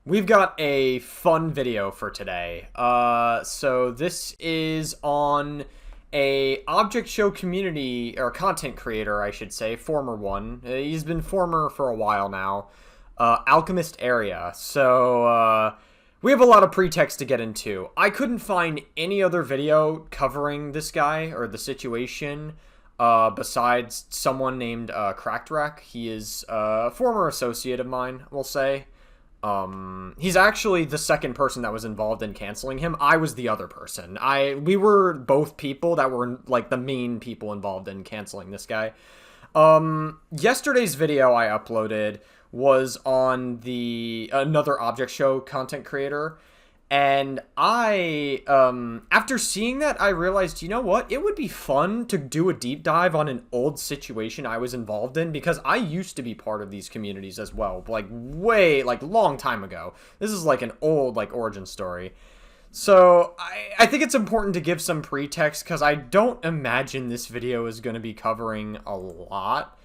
We've got a fun video for today. So this is on a object show community, or content creator, I should say, former one. He's been former for a while now. AlchemistArea. So, we have a lot of pretext to get into. I couldn't find any other video covering this guy, or the situation, besides someone named, Cracked. He is a former associate of mine, we'll say. He's actually the second person that was involved in canceling him. I was the other person. We were both people that were, like, the main people involved in canceling this guy. Yesterday's video I uploaded was on another object show content creator. And after seeing that, I realized, you know what? It would be fun to do a deep dive on an old situation I was involved in, because I used to be part of these communities as well, like long time ago. This is like an old, origin story. So I think it's important to give some pretext, because I don't imagine this video is going to be covering a lot.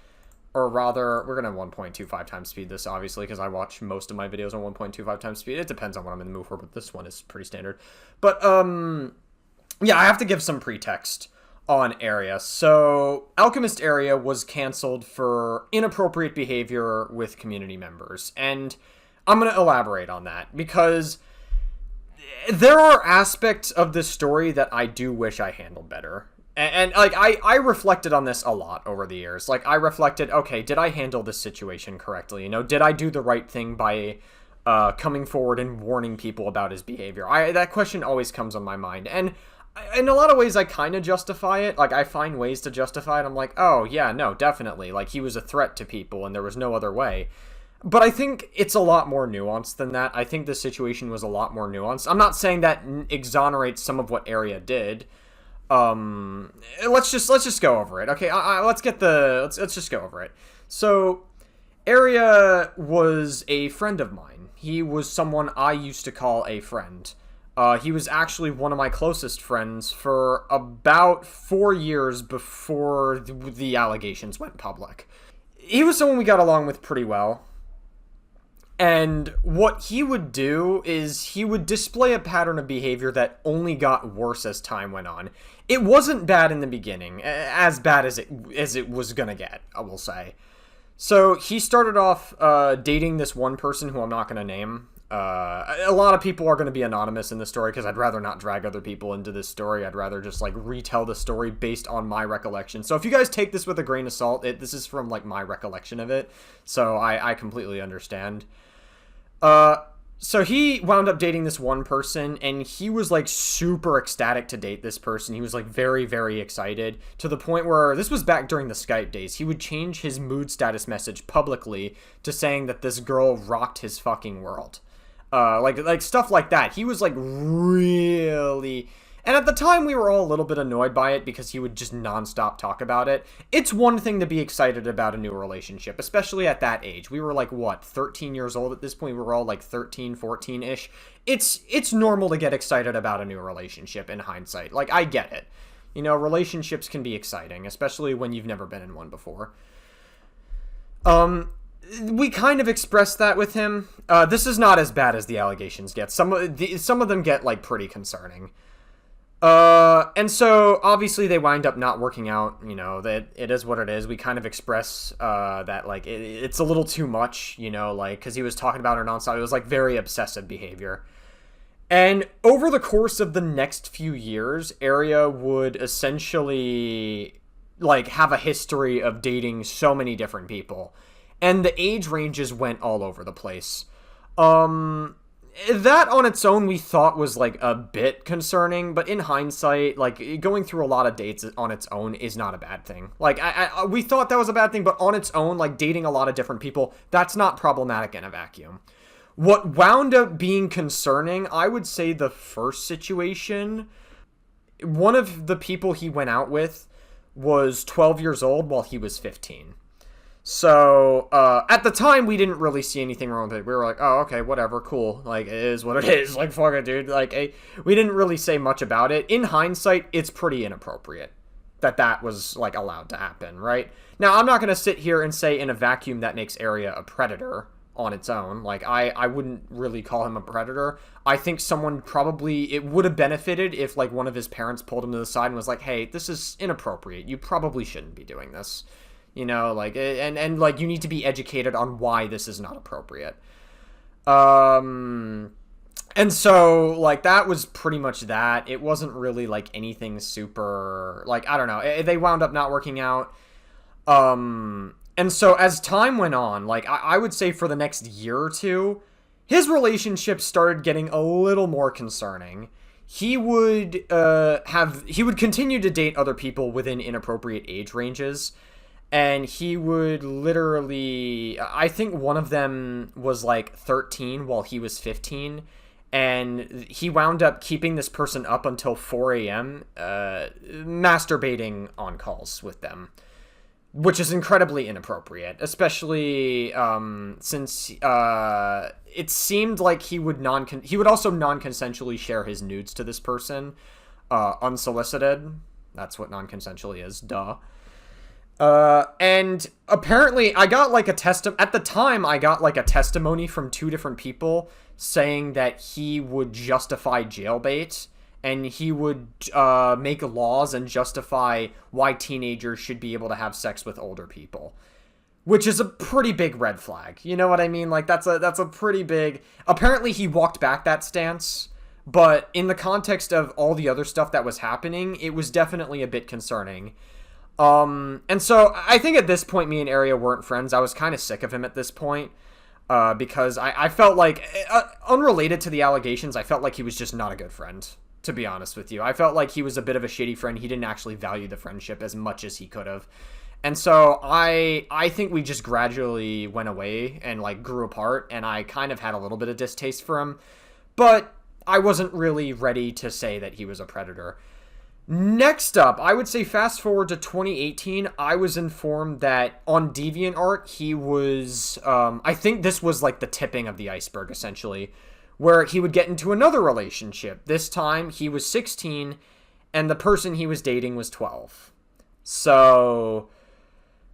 Or rather, we're going to 1.25 times speed this, obviously, because I watch most of my videos on 1.25 times speed. It depends on what I'm in the mood for, but this one is pretty standard. But, yeah, I have to give some pretext on Area. So, AlchemistArea was canceled for inappropriate behavior with community members. And I'm going to elaborate on that, because there are aspects of this story that I do wish I handled better. And like, I reflected on this a lot over the years. Like, I reflected, okay, did I handle this situation correctly? You know, did I do the right thing by coming forward and warning people about his behavior? That question always comes on my mind. And in a lot of ways, I kind of justify it. Like, I find ways to justify it. I'm like, oh, yeah, no, definitely. Like, he was a threat to people, and there was no other way. But I think it's a lot more nuanced than that. I think the situation was a lot more nuanced. I'm not saying that exonerates some of what Area did. Let's just go over it. Okay, let's just go over it. So, Area was a friend of mine. He was someone I used to call a friend. He was actually one of my closest friends for about 4 years before the allegations went public. He was someone we got along with pretty well. And what he would do is he would display a pattern of behavior that only got worse as time went on. It wasn't bad in the beginning, as bad as it was gonna get, I will say. So he started off dating this one person who I'm not gonna name. A lot of people are gonna be anonymous in this story, because I'd rather not drag other people into this story. I'd rather just, like, retell the story based on my recollection. So if you guys take this with a grain of salt, this is from, like, my recollection of it. So I completely understand. So he wound up dating this one person, and he was, like, super ecstatic to date this person. He was, like, very, very excited, to the point where, this was back during the Skype days, he would change his mood status message publicly to saying that this girl rocked his fucking world. Like stuff like that. He was, like, really... And at the time, we were all a little bit annoyed by it, because he would just nonstop talk about it. It's one thing to be excited about a new relationship, especially at that age. We were, like, what, 13 years old at this point? We were all, like, 13, 14-ish. It's normal to get excited about a new relationship in hindsight. Like, I get it. You know, relationships can be exciting, especially when you've never been in one before. We kind of expressed that with him. This is not as bad as the allegations get. Some of them get, like, pretty concerning. And so, obviously, they wind up not working out. You know, that it is what it is. We kind of express, that, like, it's a little too much, you know, like, because he was talking about her nonstop. It was, like, very obsessive behavior. And over the course of the next few years, Area would essentially, like, have a history of dating so many different people. And the age ranges went all over the place. That on its own we thought was, like, a bit concerning, but in hindsight, like, going through a lot of dates on its own is not a bad thing. Like, we thought that was a bad thing, but on its own, like, dating a lot of different people, that's not problematic in a vacuum. What wound up being concerning, I would say the first situation, one of the people he went out with was 12 years old while he was 15. So, at the time, we didn't really see anything wrong with it. We were like, oh, okay, whatever, cool. Like, it is what it is. Like, fuck it, dude. Like, we didn't really say much about it. In hindsight, it's pretty inappropriate that was, like, allowed to happen, right? Now, I'm not going to sit here and say in a vacuum that makes Area a predator. on its own. Like, I wouldn't really call him a predator. I think someone probably, it would have benefited if, like, one of his parents pulled him to the side and was like, hey, this is inappropriate. You probably shouldn't be doing this. You know, like, and like, you need to be educated on why this is not appropriate. And so, like, that was pretty much that. It wasn't really, like, anything super, like, I don't know. They wound up not working out. And so as time went on, like, I would say for the next year or two, his relationship started getting a little more concerning. He would continue to date other people within inappropriate age ranges. And he would literally, I think one of them was like 13 while he was 15. And he wound up keeping this person up until 4 a.m., masturbating on calls with them, which is incredibly inappropriate, especially since it seemed like he would also non-consensually share his nudes to this person, unsolicited. That's what non-consensually is, duh. And apparently I got like at the time I got like a testimony from 2 different people saying that he would justify jailbait and he would make laws and justify why teenagers should be able to have sex with older people, which is a pretty big red flag. You know what I mean? Like, that's a pretty big, apparently he walked back that stance, but in the context of all the other stuff that was happening, it was definitely a bit concerning. And so I think at this point, me and Area weren't friends. I was kind of sick of him at this point, because I felt like, unrelated to the allegations, I felt like he was just not a good friend, to be honest with you. I felt like he was a bit of a shitty friend. He didn't actually value the friendship as much as he could have. And so I think we just gradually went away and like grew apart, and I kind of had a little bit of distaste for him, but I wasn't really ready to say that he was a predator. Next up, I would say fast forward to 2018, I was informed that on DeviantArt, he was, I think this was like the tipping of the iceberg, essentially, where he would get into another relationship. This time, he was 16, and the person he was dating was 12. So,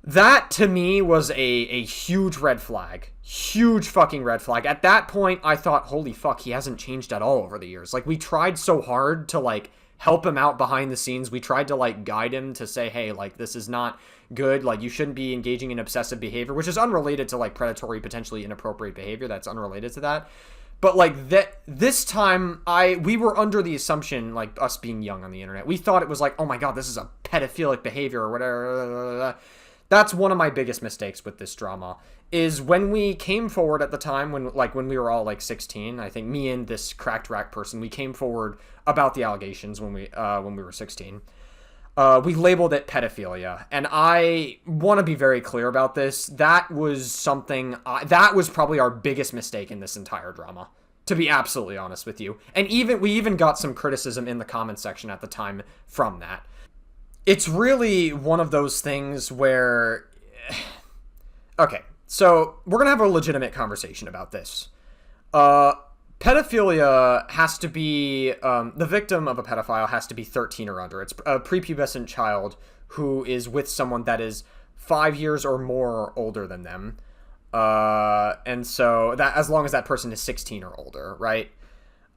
that, to me, was a huge red flag. Huge fucking red flag. At that point, I thought, holy fuck, he hasn't changed at all over the years. Like, we tried so hard to, like, help him out behind the scenes. We tried to like guide him to say, hey, like, this is not good. Like, you shouldn't be engaging in obsessive behavior, which is unrelated to like predatory, potentially inappropriate behavior. That's unrelated to that. But like that this time we were under the assumption, like us being young on the internet, we thought it was like, oh my God, this is a pedophilic behavior or whatever. That's one of my biggest mistakes with this drama, is when we came forward at the time when we were all like 16, I think me and this cracked rack person, we came forward about the allegations when we were 16. We labeled it pedophilia, and I want to be very clear about this. That was something, that was probably our biggest mistake in this entire drama, to be absolutely honest with you. And we even got some criticism in the comment section at the time from that. It's really one of those things where, okay, so we're going to have a legitimate conversation about this. Pedophilia has to be, the victim of a pedophile has to be 13 or under. It's a prepubescent child who is with someone that is 5 years or more older than them. And so that, as long as that person is 16 or older, right?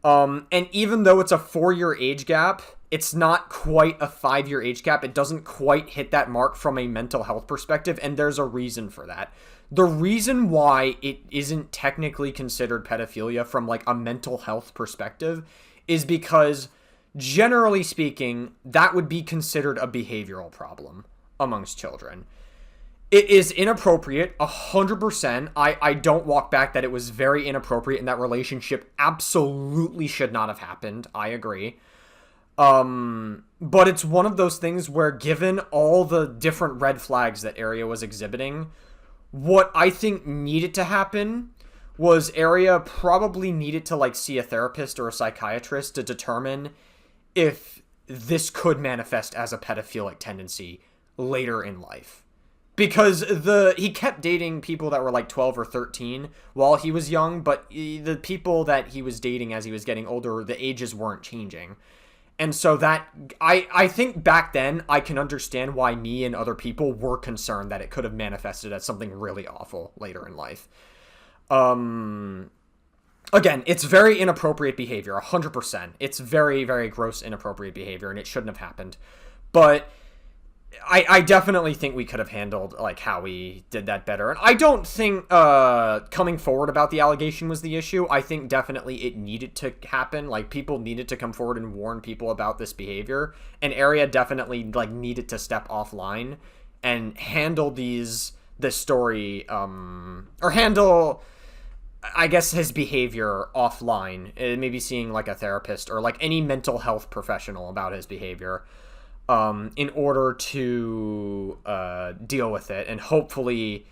And even though it's a 4-year age gap, it's not quite a 5-year age gap. It doesn't quite hit that mark from a mental health perspective, and there's a reason for that. The reason why it isn't technically considered pedophilia from like a mental health perspective is because, generally speaking, that would be considered a behavioral problem amongst children. It is inappropriate, 100%. I don't walk back that it was very inappropriate and that relationship absolutely should not have happened. I agree. But it's one of those things where, given all the different red flags that Area was exhibiting, what I think needed to happen was Area probably needed to like see a therapist or a psychiatrist to determine if this could manifest as a pedophilic tendency later in life. Because he kept dating people that were like 12 or 13 while he was young, but the people that he was dating as he was getting older, the ages weren't changing. And so that, I think back then, I can understand why me and other people were concerned that it could have manifested as something really awful later in life. Again, it's very inappropriate behavior, 100%. It's very, very gross, inappropriate behavior, and it shouldn't have happened. But I definitely think we could have handled, like, how we did that better. And I don't think coming forward about the allegation was the issue. I think definitely it needed to happen. Like, people needed to come forward and warn people about this behavior. And Area definitely, like, needed to step offline and handle this story, or handle, I guess, his behavior offline. Maybe seeing, like, a therapist or, like, any mental health professional about his behavior. In order to deal with it, and hopefully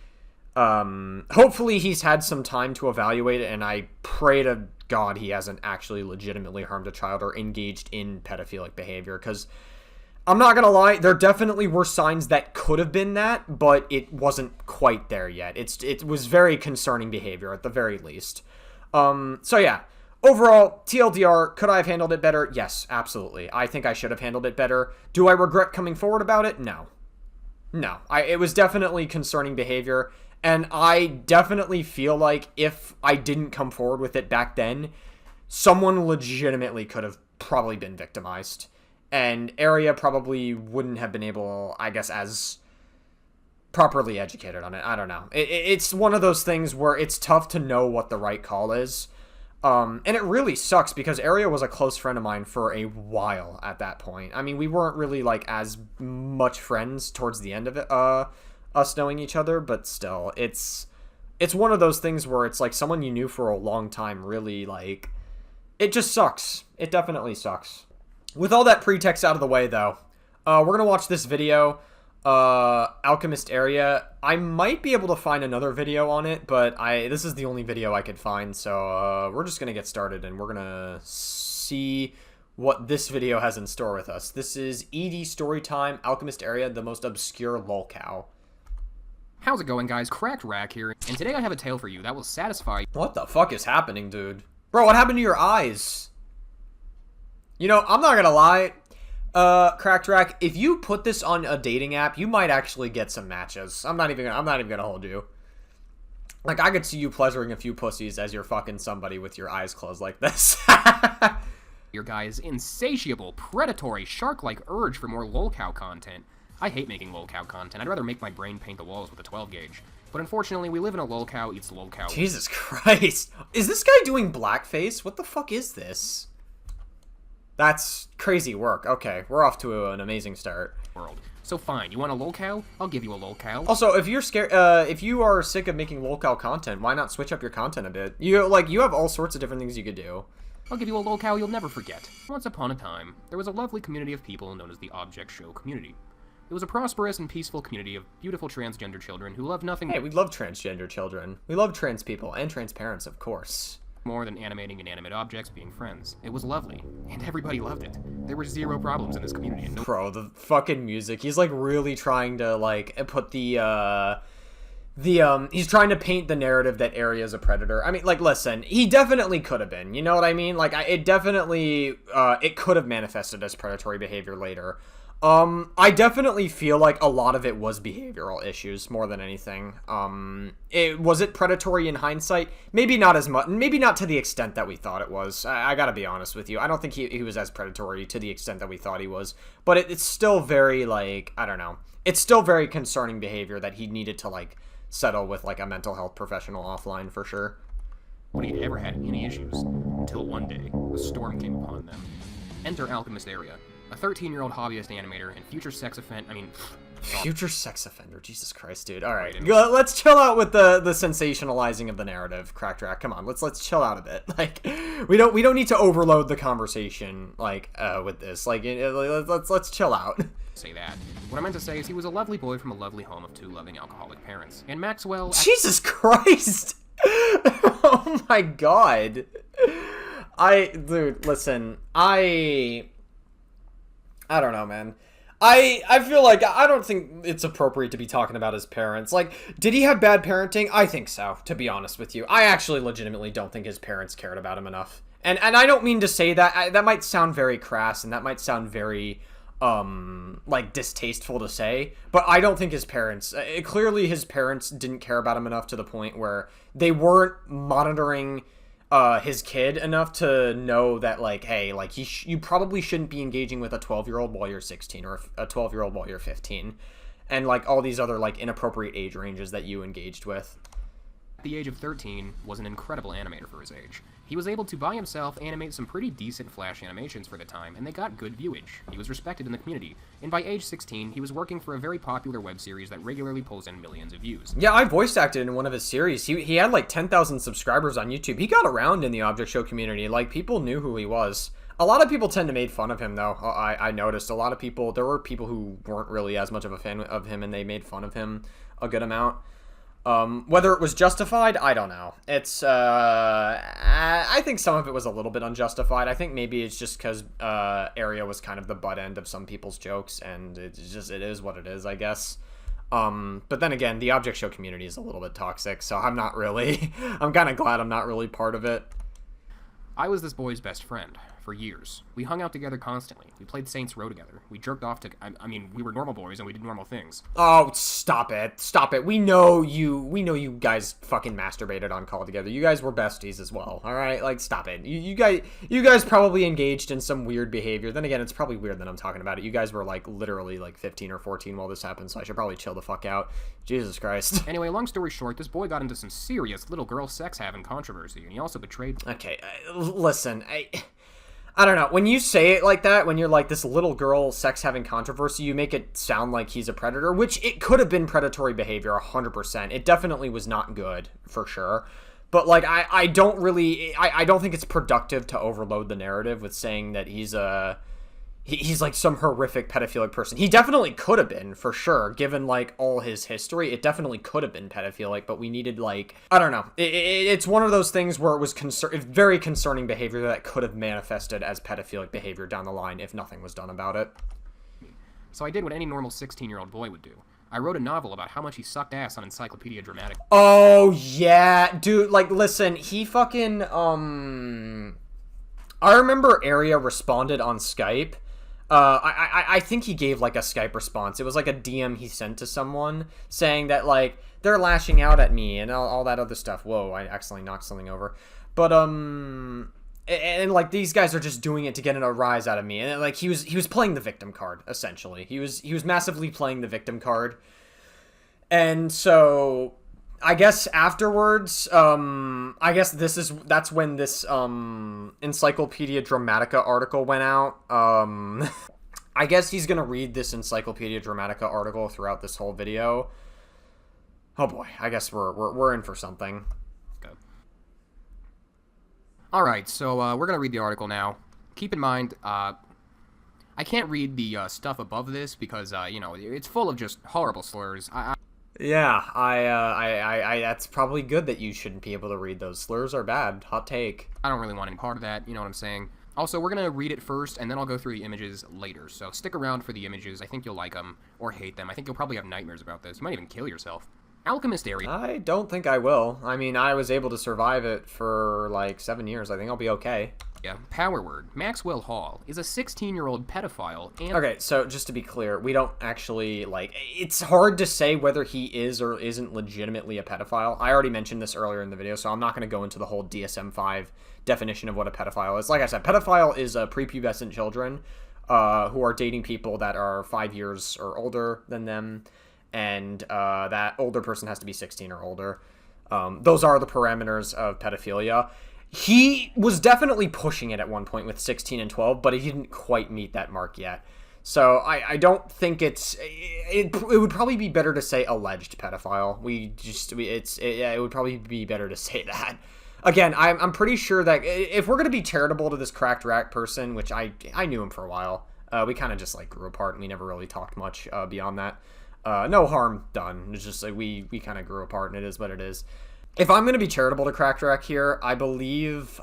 he's had some time to evaluate it, and I pray to God he hasn't actually legitimately harmed a child or engaged in pedophilic behavior, because I'm not gonna lie, there definitely were signs that could have been that, but it wasn't quite there yet. It was very concerning behavior, at the very least. So yeah. Overall, TLDR, could I have handled it better? Yes, absolutely. I think I should have handled it better. Do I regret coming forward about it? No. No. It was definitely concerning behavior, and I definitely feel like if I didn't come forward with it back then, someone legitimately could have probably been victimized, and Area probably wouldn't have been able, I guess, as properly educated on it. I don't know. It's one of those things where it's tough to know what the right call is. And it really sucks because Area was a close friend of mine for a while at that point. I mean, we weren't really, like, as much friends towards the end of it, us knowing each other, but still, it's one of those things where it's, like, someone you knew for a long time really, like, it just sucks. It definitely sucks. With all that pretext out of the way, though, we're gonna watch this video, AlchemistArea. I might be able to find another video on it, but this is the only video I could find, so we're just gonna get started and we're gonna see what this video has in store with us. This is ED Storytime, AlchemistArea, the most obscure lolcow. How's it going, guys? Cracked Rack here, and today I have a tale for you that will satisfy you. What the fuck is happening, dude? Bro, what happened to your eyes? You know, I'm not gonna lie. Cracked Rack, if you put this on a dating app, you might actually get some matches. I'm not even gonna hold you. Like, I could see you pleasuring a few pussies as you're fucking somebody with your eyes closed like this. Your guy's insatiable, predatory, shark-like urge for more Lolcow content. I hate making Lolcow content. I'd rather make my brain paint the walls with a 12 gauge. But unfortunately, we live in a Lolcow eats Lolcow. Jesus Christ. Is this guy doing blackface? What the fuck is this? That's crazy work. Okay, we're off to an amazing start. World. So fine, you want a Lolcow? I'll give you a Lolcow. Also, if you're scared, if you are sick of making Lolcow content, why not switch up your content a bit? You have all sorts of different things you could do. I'll give you a Lolcow you'll never forget. Once upon a time, there was a lovely community of people known as the Object Show community. It was a prosperous and peaceful community of beautiful transgender children who loved nothing. Hey, we love transgender children. We love trans people and trans parents, of course. More than animating inanimate objects being friends. It was lovely, and everybody loved it. There were zero problems in this community, and no— Bro, the fucking music. He's, like, really trying to, like, put he's trying to paint the narrative that Area is a predator. I mean, like, listen, he definitely could have been, you know what I mean? Like, it definitely, it could have manifested as predatory behavior later. I definitely feel like a lot of it was behavioral issues more than anything. Was it predatory in hindsight? Maybe not as much, maybe not to the extent that we thought it was. I gotta be honest with you. I don't think he was as predatory to the extent that we thought he was, but it's still very, like, I don't know. It's still very concerning behavior that he needed to, like, settle with, like, a mental health professional offline for sure. Nobody ever had any issues, until one day, a storm came upon them. Enter AlchemistArea, a 13-year-old hobbyist animator and future sex offender. Future sex offender. Jesus Christ, dude. All right, let's chill out with the sensationalizing of the narrative, Cracked Rack. Come on, let's chill out a bit. Like, we don't need to overload the conversation, like, with this. Like, let's chill out. Say that. What I meant to say is he was a lovely boy from a lovely home of two loving alcoholic parents. And Maxwell— Jesus Christ! Oh my God. Dude, listen, I don't know, man. I feel like I don't think it's appropriate to be talking about his parents. Like, did he have bad parenting? I think so, to be honest with you. I actually legitimately don't think his parents cared about him enough. And I don't mean to say that. That might sound very crass, and that might sound very like distasteful to say, but I don't think his parents, clearly his parents didn't care about him enough to the point where they weren't monitoring his kid enough to know that, like, hey, like, you probably shouldn't be engaging with a 12-year-old while you're 16 or a 12-year-old while you're 15, and like all these other like inappropriate age ranges that you engaged with. At the age of 13, was an incredible animator for his age. He was able to, by himself, animate some pretty decent Flash animations for the time, and they got good viewage. He was respected in the community, and by age 16, he was working for a very popular web series that regularly pulls in millions of views. Yeah, I voice acted in one of his series. He had like 10,000 subscribers on YouTube. He got around in the Object Show community. Like, people knew who he was. A lot of people tend to make fun of him, though. I noticed a lot of people, there were people who weren't really as much of a fan of him, and they made fun of him a good amount. Whether it was justified, I don't know. It's, I think some of it was a little bit unjustified. I think maybe it's just because, Area was kind of the butt end of some people's jokes, and it is what it is, I guess. But then again, the Object Show community is a little bit toxic, so I'm not really, I'm kind of glad I'm not really part of it. I was this boy's best friend for years. We hung out together constantly. We played Saints Row together. We jerked off to... I mean, we were normal boys and we did normal things. Oh, stop it. Stop it. We know you guys fucking masturbated on call together. You guys were besties as well, alright? Like, stop it. You guys probably engaged in some weird behavior. Then again, it's probably weird that I'm talking about it. You guys were, like, literally, like, 15 or 14 while this happened, so I should probably chill the fuck out. Jesus Christ. Anyway, long story short, this boy got into some serious little girl sex-having controversy, and he also betrayed... Okay, listen, I don't know. When you say it like that, when you're like this little girl sex-having controversy, you make it sound like he's a predator, which it could have been predatory behavior 100%. It definitely was not good, for sure. But, like, I don't think it's productive to overload the narrative with saying that he's like some horrific pedophilic person. He definitely could have been, for sure, given like all his history. It definitely could have been pedophilic, but we needed, like, I don't know. It's one of those things where it was very concerning behavior that could have manifested as pedophilic behavior down the line if nothing was done about it. So I did what any normal 16-year-old boy would do. I wrote a novel about how much he sucked ass on Encyclopedia Dramatica. Oh, yeah. Dude, like, listen, he fucking, I remember Area responded on Skype. I think he gave, like, a Skype response. It was, like, a DM he sent to someone saying that, like, they're lashing out at me and all that other stuff. Whoa, I accidentally knocked something over. But, and, like, these guys are just doing it to get a rise out of me. And, like, he was playing the victim card, essentially. He was massively playing the victim card. And so... I guess afterwards, I guess that's when this, Encyclopedia Dramatica article went out. I guess he's gonna read this Encyclopedia Dramatica article throughout this whole video. Oh boy, I guess we're in for something. Okay. Alright, so, we're gonna read the article now. Keep in mind, I can't read the, stuff above this because, you know, it's full of just horrible slurs. Yeah, I that's probably good that you shouldn't be able to read those. Slurs are bad. Hot take. I don't really want any part of that, you know what I'm saying? Also, we're gonna read it first, and then I'll go through the images later, so stick around for the images. I think you'll like them, or hate them. I think you'll probably have nightmares about this. You might even kill yourself. AlchemistArea. I don't think I will. I mean, I was able to survive it for, like, 7 years. I think I'll be okay. Yeah, power word. Maxwell Hall is a 16-year-old pedophile and... Okay, so just to be clear, we don't actually, like... It's hard to say whether he is or isn't legitimately a pedophile. I already mentioned this earlier in the video, so I'm not going to go into the whole DSM-5 definition of what a pedophile is. Like I said, pedophile is prepubescent children who are dating people that are 5 years or older than them, and that older person has to be 16 or older. Those are the parameters of pedophilia. He was definitely pushing it at one point with 16 and 12, but he didn't quite meet that mark yet. So I don't think it would probably be better to say alleged pedophile. It would probably be better to say that. Again, I'm pretty sure that if we're going to be charitable to this cracked rat person, which I knew him for a while, we kind of just like grew apart and we never really talked much beyond that. No harm done. It's just like we kind of grew apart and it is what it is. If I'm going to be charitable to Cracked Rack here, I believe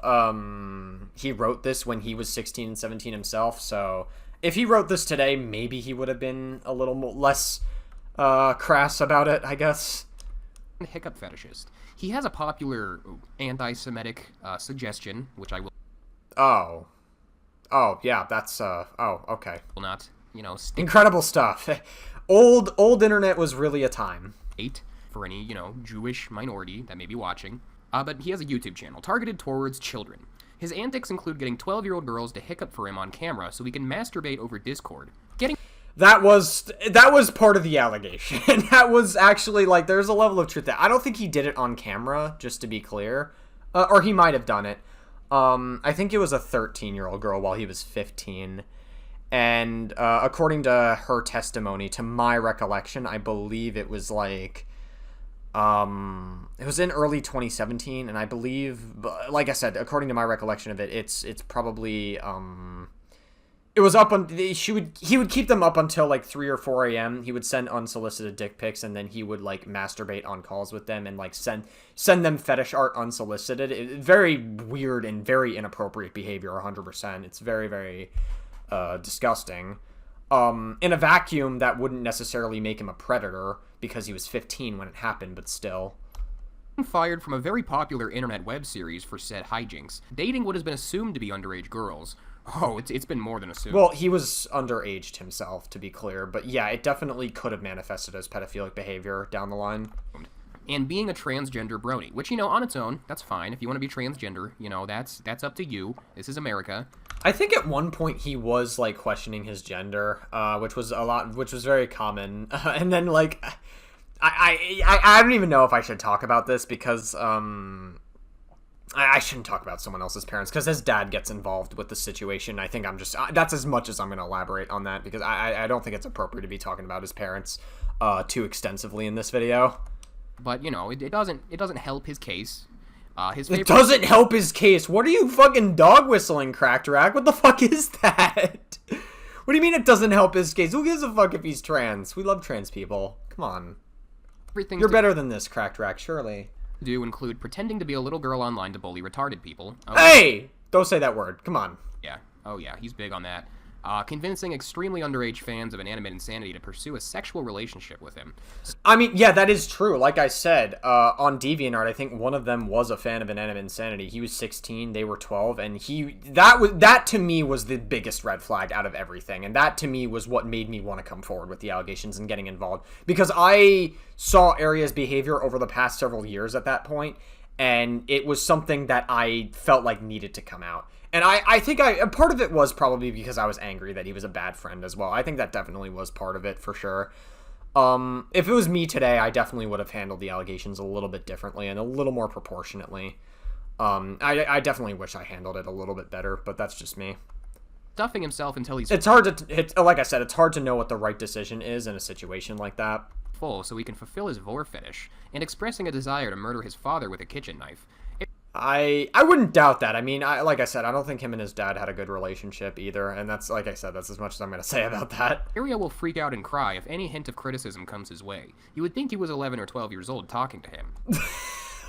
he wrote this when he was 16 and 17 himself. So if he wrote this today, maybe he would have been a little less crass about it, I guess. Hiccup fetishist. He has a popular anti-Semitic suggestion, which I will... Oh, yeah, that's... oh, okay. Will not stick Incredible stuff. Old internet was really a time. for any, Jewish minority that may be watching. But he has a YouTube channel targeted towards children. His antics include getting 12-year-old girls to hiccup for him on camera so he can masturbate over Discord. That was part of the allegation. That was actually, like, there's a level of truth there. I don't think he did it on camera, just to be clear. Or he might have done it. I think it was a 13-year-old girl while he was 15. And according to her testimony, to my recollection, I believe it was like... it was in early 2017, and I believe, like I said, according to my recollection of it, it's probably, it was up on, he would keep them up until like 3 or 4 a.m. He would send unsolicited dick pics, and then he would like masturbate on calls with them and like send them fetish art unsolicited. Very weird and very inappropriate behavior, 100%. It's very, very, disgusting. In a vacuum, that wouldn't necessarily make him a predator because he was 15 when it happened, but still. Fired from a very popular internet web series for said hijinks, dating what has been assumed to be underage girls. Oh, it's been more than assumed. Well, he was underaged himself, to be clear, but yeah, it definitely could have manifested as pedophilic behavior down the line. And being a transgender brony, which, on its own, that's fine. If you want to be transgender, that's up to you. This is America. I think at one point he was like questioning his gender, which was very common. And then like, I don't even know if I should talk about this because I shouldn't talk about someone else's parents because his dad gets involved with the situation. I think that's as much as I'm going to elaborate on that because I don't think it's appropriate to be talking about his parents too extensively in this video. But it doesn't help his case. It doesn't help his case. What are you fucking dog whistling, Cracked Rack? What the fuck is that? What do you mean it doesn't help his case? Who gives a fuck if he's trans? We love trans people. Come on. You're better than this, Cracked Rack, surely. Do include pretending to be a little girl online to bully retarded people. Hey! Don't say that word. Come on. Yeah. Oh, yeah. He's big on that. Convincing extremely underage fans of Inanimate Insanity to pursue a sexual relationship with him. I mean, yeah, that is true. Like I said, on DeviantArt, I think one of them was a fan of Inanimate Insanity. He was 16, they were 12, and that to me was the biggest red flag out of everything. And that to me was what made me want to come forward with the allegations and getting involved. Because I saw Area's behavior over the past several years at that point, and it was something that I felt like needed to come out. And I think part of it was probably because I was angry that he was a bad friend as well. I think that definitely was part of it for sure. If it was me today, I definitely would have handled the allegations a little bit differently and a little more proportionately. I definitely wish I handled it a little bit better, but that's just me. Stuffing himself until he's It's hard to, like I said, it's hard to know what the right decision is in a situation like that. Full so he can fulfill his vor fetish, and expressing a desire to murder his father with a kitchen knife. I wouldn't doubt that. I mean, like I said, I don't think him and his dad had a good relationship either, and that's, like I said, that's as much as I'm going to say about that. Area will freak out and cry if any hint of criticism comes his way. You would think he was 11 or 12 years old talking to him.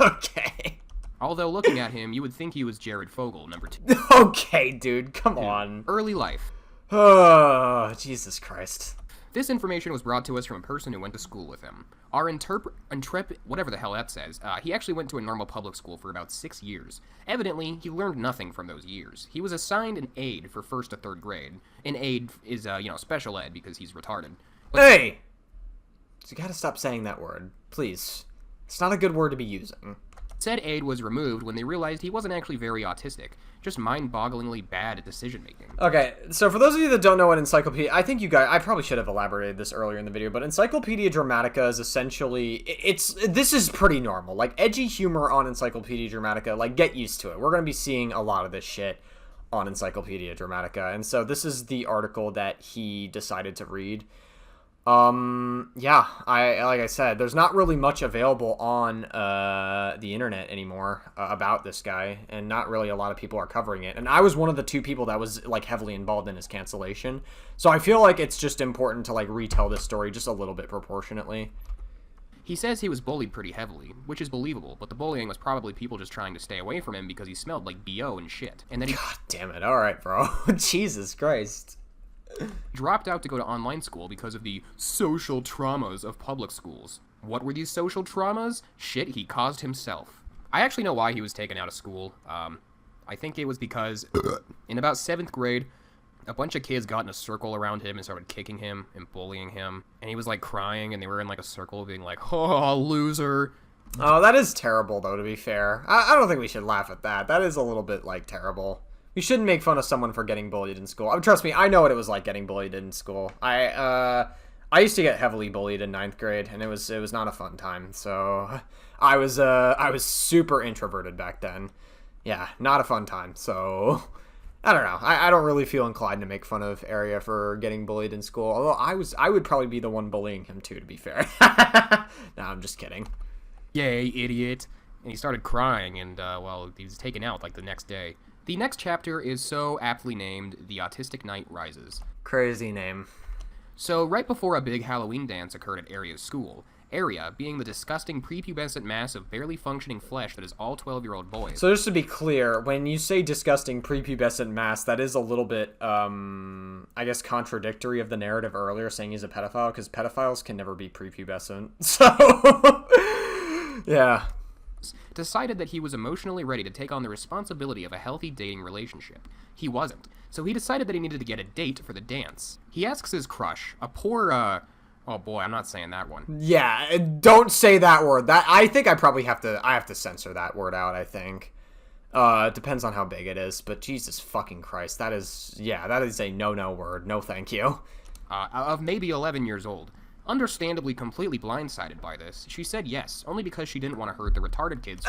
Okay. Although, looking at him, you would think he was Jared Fogle, number 2. Okay, dude, come on. Early life. Oh, Jesus Christ. This information was brought to us from a person who went to school with him. Our whatever the hell that says, he actually went to a normal public school for about 6 years. Evidently, he learned nothing from those years. He was assigned an aide for 1st to 3rd grade. An aide is, special ed because he's retarded. Hey! You gotta stop saying that word. Please. It's not a good word to be using. Said aide was removed when they realized he wasn't actually very autistic, just mind-bogglingly bad at decision-making. Okay, so for those of you that don't know what Encyclopedia... I probably should have elaborated this earlier in the video, but Encyclopedia Dramatica is essentially... This is pretty normal. Like, edgy humor on Encyclopedia Dramatica, like, get used to it. We're gonna be seeing a lot of this shit on Encyclopedia Dramatica, and so this is the article that he decided to read. Yeah, like I said, there's not really much available on the internet anymore about this guy, and not really a lot of people are covering it. And I was one of the 2 people that was like heavily involved in his cancellation, so I feel like it's just important to like retell this story just a little bit proportionately. He says he was bullied pretty heavily, which is believable, but the bullying was probably people just trying to stay away from him because he smelled like BO and shit. And then he... God damn it, alright, bro. Jesus Christ. Dropped out to go to online school because of the social traumas of public schools. What were these social traumas? Shit he caused himself. I actually know why he was taken out of school. I think it was because in about 7th grade, A bunch of kids got in a circle around him and started kicking him and bullying him. And he was, like, crying, and they were in, like, a circle being like, oh, loser. Oh, that is terrible, though, to be fair. I don't think we should laugh at that. That is a little bit, like, terrible. We shouldn't make fun of someone for getting bullied in school. I mean, trust me, I know what it was like getting bullied in school. I used to get heavily bullied in 9th grade, and it was not a fun time. So I was super introverted back then. Yeah, not a fun time. So I don't know. I don't really feel inclined to make fun of Area for getting bullied in school. Although I would probably be the one bullying him too, to be fair. No, I'm just kidding. Yay, idiot. And he started crying, and, well, he was taken out, like, the next day. The next chapter is so aptly named, The Autistic Knight Rises. Crazy name. So, right before a big Halloween dance occurred at Area's school, Area, being the disgusting prepubescent mass of barely functioning flesh that is all 12-year-old boys... So just to be clear, when you say disgusting prepubescent mass, that is a little bit, I guess, contradictory of the narrative earlier, saying he's a pedophile, because pedophiles can never be prepubescent. So, yeah. Decided that he was emotionally ready to take on the responsibility of a healthy dating relationship. He wasn't, so he decided that he needed to get a date for the dance. He asks his crush, a poor, oh boy, I'm not saying that one. Yeah, don't say that word. I think I probably have to censor that word out, I think. It depends on how big it is, but Jesus fucking Christ, that is a no-no word. No thank you. Of maybe 11 years old. Understandably completely blindsided by this, she said yes, only because she didn't want to hurt the retarded kid's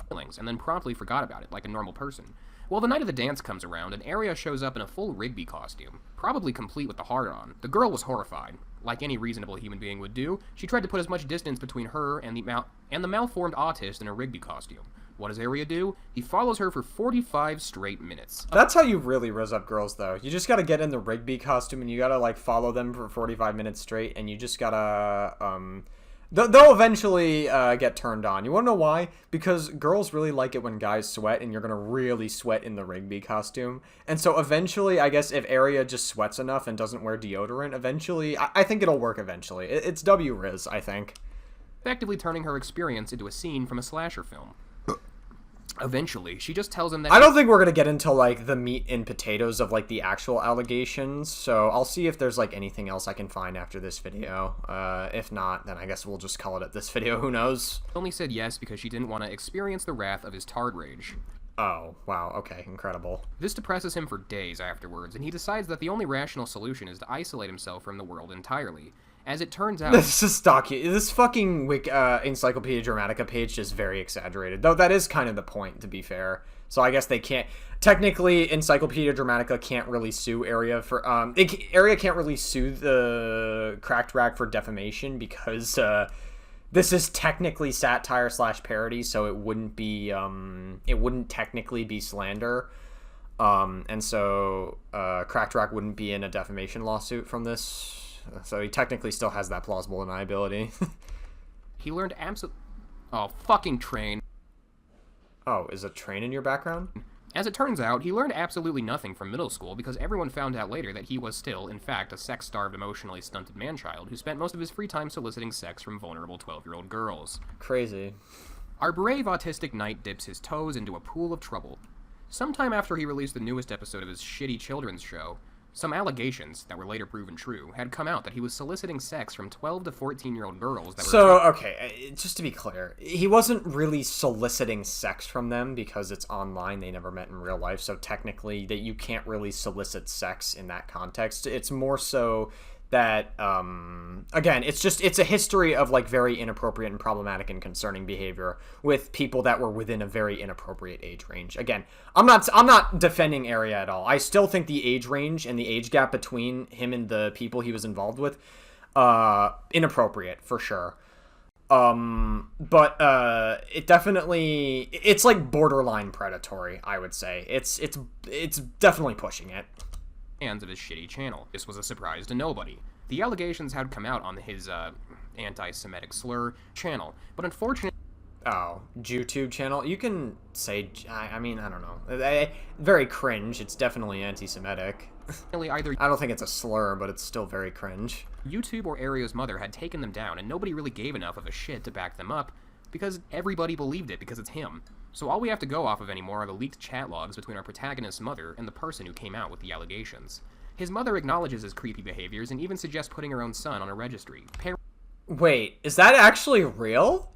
feelings, and then promptly forgot about it, like a normal person. Well, the night of the dance comes around, and Area shows up in a full Rigby costume, probably complete with the heart on. The girl was horrified. Like any reasonable human being would do, she tried to put as much distance between her and the malformed autist in a Rigby costume. What does Area do? He follows her for 45 straight minutes. That's how you really rizz up girls, though. You just gotta get in the Rigby costume, and you gotta, like, follow them for 45 minutes straight, and you just gotta, they'll eventually, get turned on. You wanna know why? Because girls really like it when guys sweat, and you're gonna really sweat in the Rigby costume. And so eventually, I guess, if Area just sweats enough and doesn't wear deodorant, eventually, I think it'll work eventually. It's W-Riz, I think. Effectively turning her experience into a scene from a slasher film. Eventually, she just tells him that... I don't think we're going to get into, like, the meat and potatoes of, like, the actual allegations, so I'll see if there's, like, anything else I can find after this video. If not, then I guess we'll just call it at this video, who knows? Only said yes because she didn't want to experience the wrath of his tard rage. Oh, wow, okay, incredible. This depresses him for days afterwards, and he decides that the only rational solution is to isolate himself from the world entirely. As it turns out... This fucking Encyclopedia Dramatica page is very exaggerated. Though that is kind of the point, to be fair. So I guess they can't... Technically, Encyclopedia Dramatica can't really sue Area for... Area can't really sue the Cracked Rack for defamation because this is technically satire/parody, so it wouldn't be... it wouldn't technically be slander. And so Cracked Rack wouldn't be in a defamation lawsuit from this... So he technically still has that plausible deniability. He learned Oh, fucking train. Oh, is a train in your background? As it turns out, he learned absolutely nothing from middle school because everyone found out later that he was still, in fact, a sex-starved, emotionally stunted man-child who spent most of his free time soliciting sex from vulnerable 12-year-old girls. Crazy. Our brave autistic knight dips his toes into a pool of trouble. Sometime after he released the newest episode of his shitty children's show, some allegations, that were later proven true, had come out that he was soliciting sex from 12 to 14-year-old girls that were... So, okay, just to be clear, he wasn't really soliciting sex from them because it's online, they never met in real life, so technically that you can't really solicit sex in that context. It's more so that, again, it's a history of, like, very inappropriate and problematic and concerning behavior with people that were within a very inappropriate age range. Again, I'm not defending Area at all. I still think the age range and the age gap between him and the people he was involved with, inappropriate, for sure. But it definitely, it's like borderline predatory, I would say. It's definitely pushing it. Hands of his shitty channel. This was a surprise to nobody. The allegations had come out on his, anti-Semitic slur channel, but unfortunately... Oh, YouTube channel? You can say... I mean, I don't know. Very cringe. It's definitely anti-Semitic. Either I don't think it's a slur, but it's still very cringe. YouTube or Area's mother had taken them down, and nobody really gave enough of a shit to back them up, because everybody believed it because it's him. So all we have to go off of anymore are the leaked chat logs between our protagonist's mother and the person who came out with the allegations. His mother acknowledges his creepy behaviors and even suggests putting her own son on a registry. Wait, is that actually real?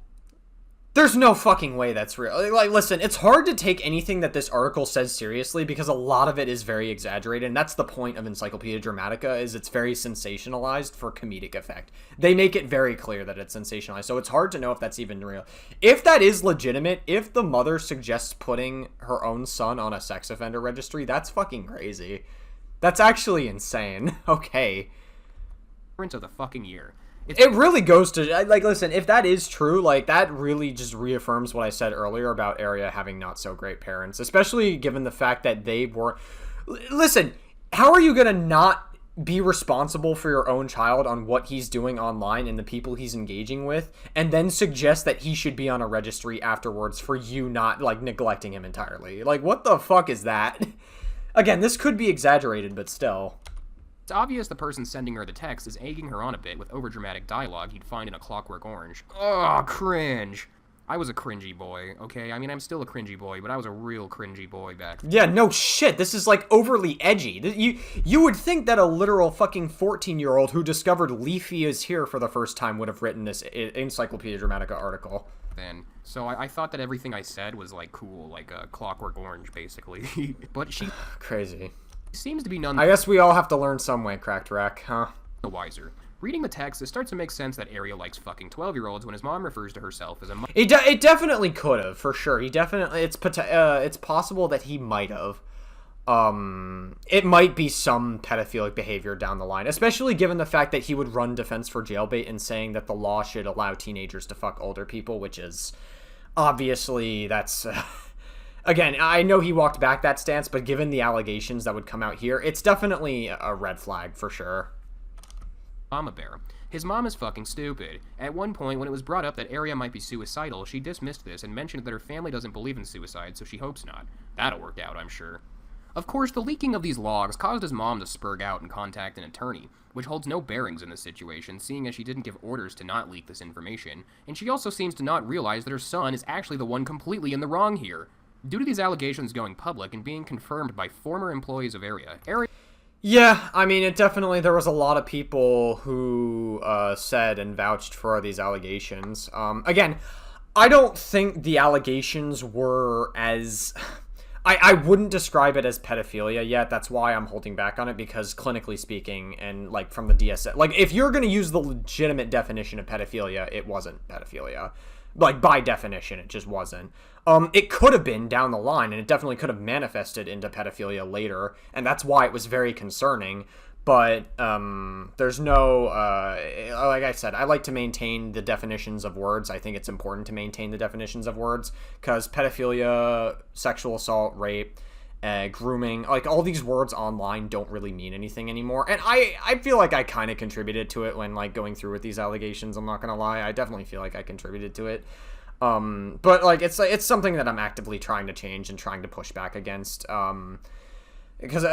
There's no fucking way that's real. Like, listen, it's hard to take anything that this article says seriously because a lot of it is very exaggerated, and that's the point of Encyclopedia Dramatica, is it's very sensationalized for comedic effect. They make it very clear that it's sensationalized, so it's hard to know if that's even real. If that is legitimate, if the mother suggests putting her own son on a sex offender registry, that's fucking crazy. That's actually insane. Okay. Of the fucking year. It really goes to, like, listen, if that is true, like, that really just reaffirms what I said earlier about Area having not so great parents, especially given the fact that they were... Listen, how are you going to not be responsible for your own child on what he's doing online and the people he's engaging with, and then suggest that he should be on a registry afterwards for you not, like, neglecting him entirely? Like, what the fuck is that? Again, this could be exaggerated, but still... It's obvious the person sending her the text is egging her on a bit with overdramatic dialogue you'd find in A Clockwork Orange. Ugh, cringe. I was a cringy boy, okay? I mean, I'm still a cringy boy, but I was a real cringy boy back then. Yeah, no shit. This is, like, overly edgy. You would think that a literal fucking 14-year-old who discovered Leafy is here for the first time would have written this Encyclopedia Dramatica article. So I thought that everything I said was, like, cool, like a Clockwork Orange, basically. But she... Crazy. Seems to be none... I guess we all have to learn some way, Cracked Rack, huh? The wiser. Reading the text, it starts to make sense that Area likes fucking 12-year-olds when his mom refers to herself as a... It definitely could have, for sure. He definitely... It's possible that he might have. It might be some pedophilic behavior down the line, especially given the fact that he would run defense for jailbait and saying that the law should allow teenagers to fuck older people, which is... Obviously, that's... Again, I know he walked back that stance, but given the allegations that would come out here, it's definitely a red flag for sure. Mama Bear. His mom is fucking stupid. At one point, when it was brought up that Area might be suicidal, she dismissed this and mentioned that her family doesn't believe in suicide, so she hopes not. That'll work out, I'm sure. Of course, the leaking of these logs caused his mom to spurg out and contact an attorney, which holds no bearings in this situation, seeing as she didn't give orders to not leak this information, and she also seems to not realize that her son is actually the one completely in the wrong here. Due to these allegations going public and being confirmed by former employees of Area... Yeah, I mean, there was a lot of people who said and vouched for these allegations. Again, I don't think the allegations were as... I wouldn't describe it as pedophilia yet. That's why I'm holding back on it, because clinically speaking, and like from the DSM... Like, if you're going to use the legitimate definition of pedophilia, it wasn't pedophilia. Like, by definition, it just wasn't. It could have been down the line, and it definitely could have manifested into pedophilia later, and that's why it was very concerning. But there's no, like I said, I like to maintain the definitions of words. I think it's important to maintain the definitions of words, because pedophilia, sexual assault, rape, grooming, like all these words online don't really mean anything anymore. And I feel like I kind of contributed to it when like going through with these allegations. I'm not gonna lie, I definitely feel like I contributed to it. But like it's something that I'm actively trying to change and trying to push back against. Because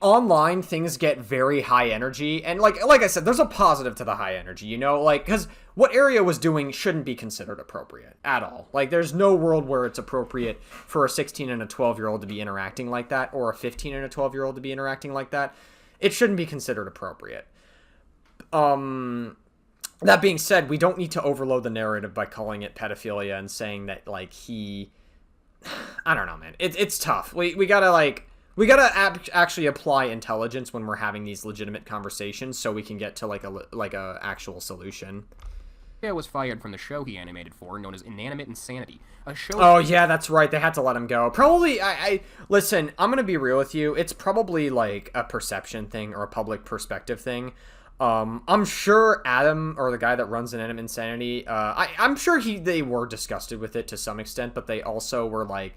online things get very high energy, and like I said, there's a positive to the high energy, you know, like, because what Area was doing shouldn't be considered appropriate at all. Like, there's no world where it's appropriate for a 16 and a 12-year-old to be interacting like that, or a 15 and a 12-year-old to be interacting like that. It shouldn't be considered appropriate. That being said, we don't need to overload the narrative by calling it pedophilia and saying that, like, I don't know, man. It's tough. We gotta actually apply intelligence when we're having these legitimate conversations, so we can get to like a actual solution. Area was fired from the show he animated for, known as Inanimate Insanity, a show... Oh, yeah, that's right. They had to let him go. Probably, listen, I'm gonna be real with you. It's probably, like, a perception thing or a public perspective thing. I'm sure Adam, or the guy that runs Inanimate Insanity, I'm sure they were disgusted with it to some extent, but they also were, like...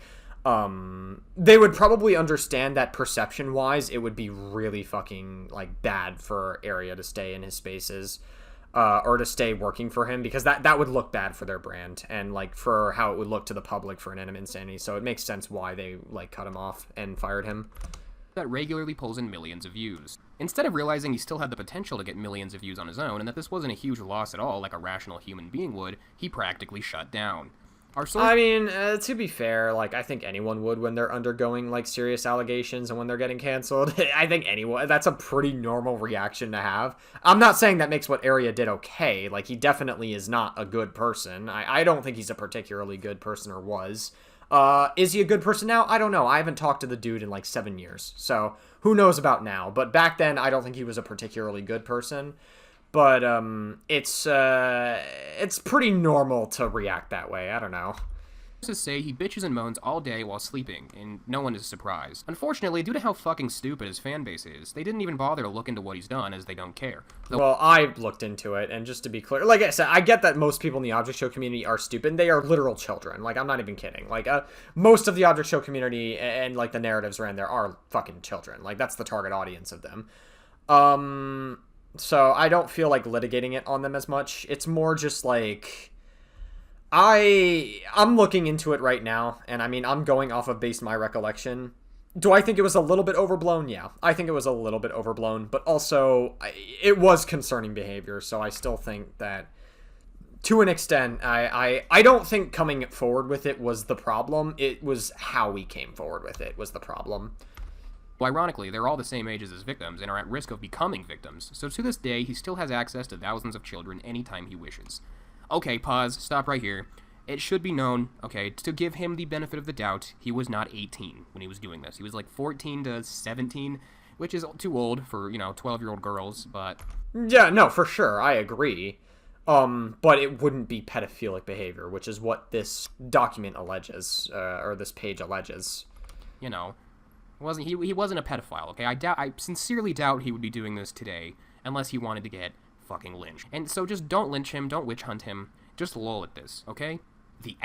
they would probably understand that perception-wise, it would be really fucking, like, bad for Area to stay in his spaces, or to stay working for him, because that would look bad for their brand, and, like, for how it would look to the public for Inanimate Insanity, so it makes sense why they, like, cut him off and fired him. that regularly pulls in millions of views. Instead of realizing he still had the potential to get millions of views on his own, and that this wasn't a huge loss at all like a rational human being would, he practically shut down. I mean, to be fair, like, I think anyone would when they're undergoing, like, serious allegations and when they're getting canceled. I think anyone, that's a pretty normal reaction to have. I'm not saying that makes what Area did okay. Like, he definitely is not a good person. I don't think he's a particularly good person or was. Is he a good person now? I don't know. I haven't talked to the dude in, like, 7 years. So, who knows about now? But back then, I don't think he was a particularly good person. But it's pretty normal to react that way. I don't know. To say he bitches and moans all day while sleeping, and no one is surprised. Unfortunately, due to how fucking stupid his fan base is, they didn't even bother to look into what he's done, as they don't care. Well, I looked into it, and just to be clear, like I said, I get that most people in the Object Show community are stupid. They are literal children. Like, I'm not even kidding. Like, most of the Object Show community and, like, the narratives around there are fucking children. Like, that's the target audience of them. So I don't feel like litigating it on them as much. It's more just like, I'm looking into it right now, and I mean, I'm going off of based my recollection. Do I think it was a little bit overblown? Yeah, I think it was a little bit overblown, but also it was concerning behavior, so I still think that to an extent, I don't think coming forward with it was the problem. It was how we came forward with it was the problem. Well, ironically, they're all the same ages as victims and are at risk of becoming victims, so to this day, he still has access to thousands of children anytime he wishes. Okay, pause, stop right here. It should be known, okay, to give him the benefit of the doubt, he was not 18 when he was doing this. He was like 14 to 17, which is too old for, 12-year-old girls, but... Yeah, no, for sure, I agree. But it wouldn't be pedophilic behavior, which is what this document alleges, or this page alleges. He wasn't a pedophile, okay? I sincerely doubt he would be doing this today, unless he wanted to get fucking lynched. And so just don't lynch him, don't witch hunt him, just lol at this, okay? The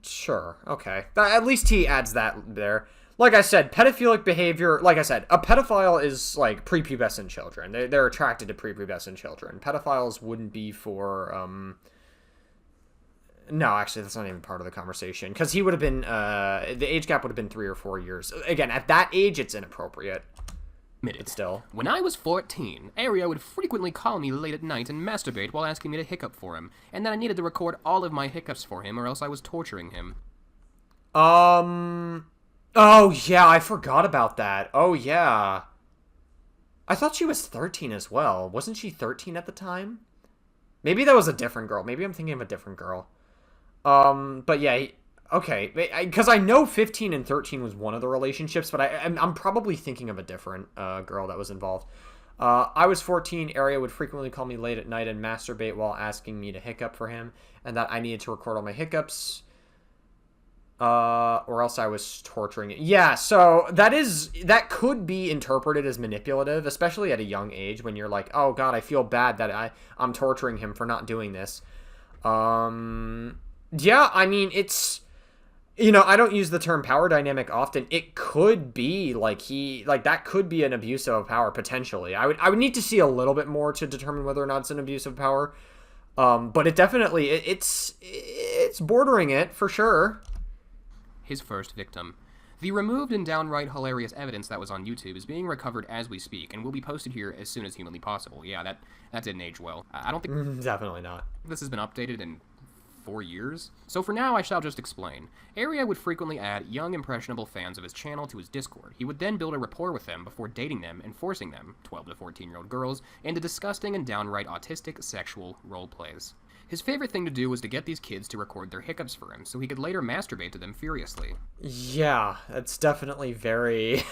Sure, okay. At least he adds that there. Like I said, pedophilic behavior, like I said, a pedophile is, like, prepubescent children. They're attracted to prepubescent children. Pedophiles wouldn't be for, No, actually, that's not even part of the conversation. Because he would have been, the age gap would have been 3 or 4 years. Again, at that age, it's inappropriate. But still. When I was 14, Area would frequently call me late at night and masturbate while asking me to hiccup for him. And then I needed to record all of my hiccups for him, or else I was torturing him. Oh, yeah, I forgot about that. Oh, yeah. I thought she was 13 as well. Wasn't she 13 at the time? Maybe that was a different girl. Maybe I'm thinking of a different girl. But yeah, okay, because I know 15 and 13 was one of the relationships, but I'm probably thinking of a different girl that was involved. I was 14, Area would frequently call me late at night and masturbate while asking me to hiccup for him, and that I needed to record all my hiccups, or else I was torturing it. Yeah, so that could be interpreted as manipulative, especially at a young age when you're like, oh god, I feel bad that I'm torturing him for not doing this. Yeah, I mean, it's, I don't use the term power dynamic often. It could be, that could be an abuse of power, potentially. I would need to see a little bit more to determine whether or not it's an abuse of power. But it definitely, it's bordering it, for sure. His first victim. The removed and downright hilarious evidence that was on YouTube is being recovered as we speak, and will be posted here as soon as humanly possible. Yeah, that didn't age well. I don't think... Definitely not. This has been updated in 4 years. So for now, I shall just explain. Area would frequently add young, impressionable fans of his channel to his Discord. He would then build a rapport with them before dating them and forcing them, 12 to 14-year-old girls, into disgusting and downright autistic sexual roleplays. His favorite thing to do was to get these kids to record their hiccups for him, so he could later masturbate to them furiously. Yeah, that's definitely very...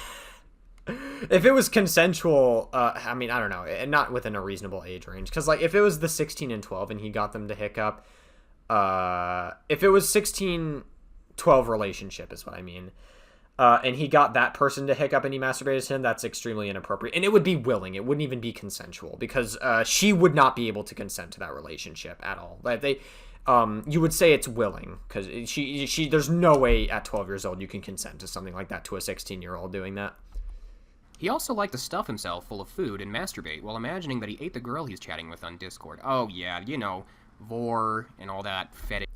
If it was consensual, I mean, I don't know, and not within a reasonable age range, because, like, if it was the 16 and 12 and he got them to hiccup, if it was 16-12 relationship is what I mean, and he got that person to hiccup and he masturbated to him, that's extremely inappropriate. And it would be willing. It wouldn't even be consensual, because she would not be able to consent to that relationship at all. Like, you would say it's willing, because she there's no way at 12 years old you can consent to something like that to a 16-year-old doing that. He also liked to stuff himself full of food and masturbate while imagining that he ate the girl he's chatting with on Discord. Oh yeah, vor and all that fetish.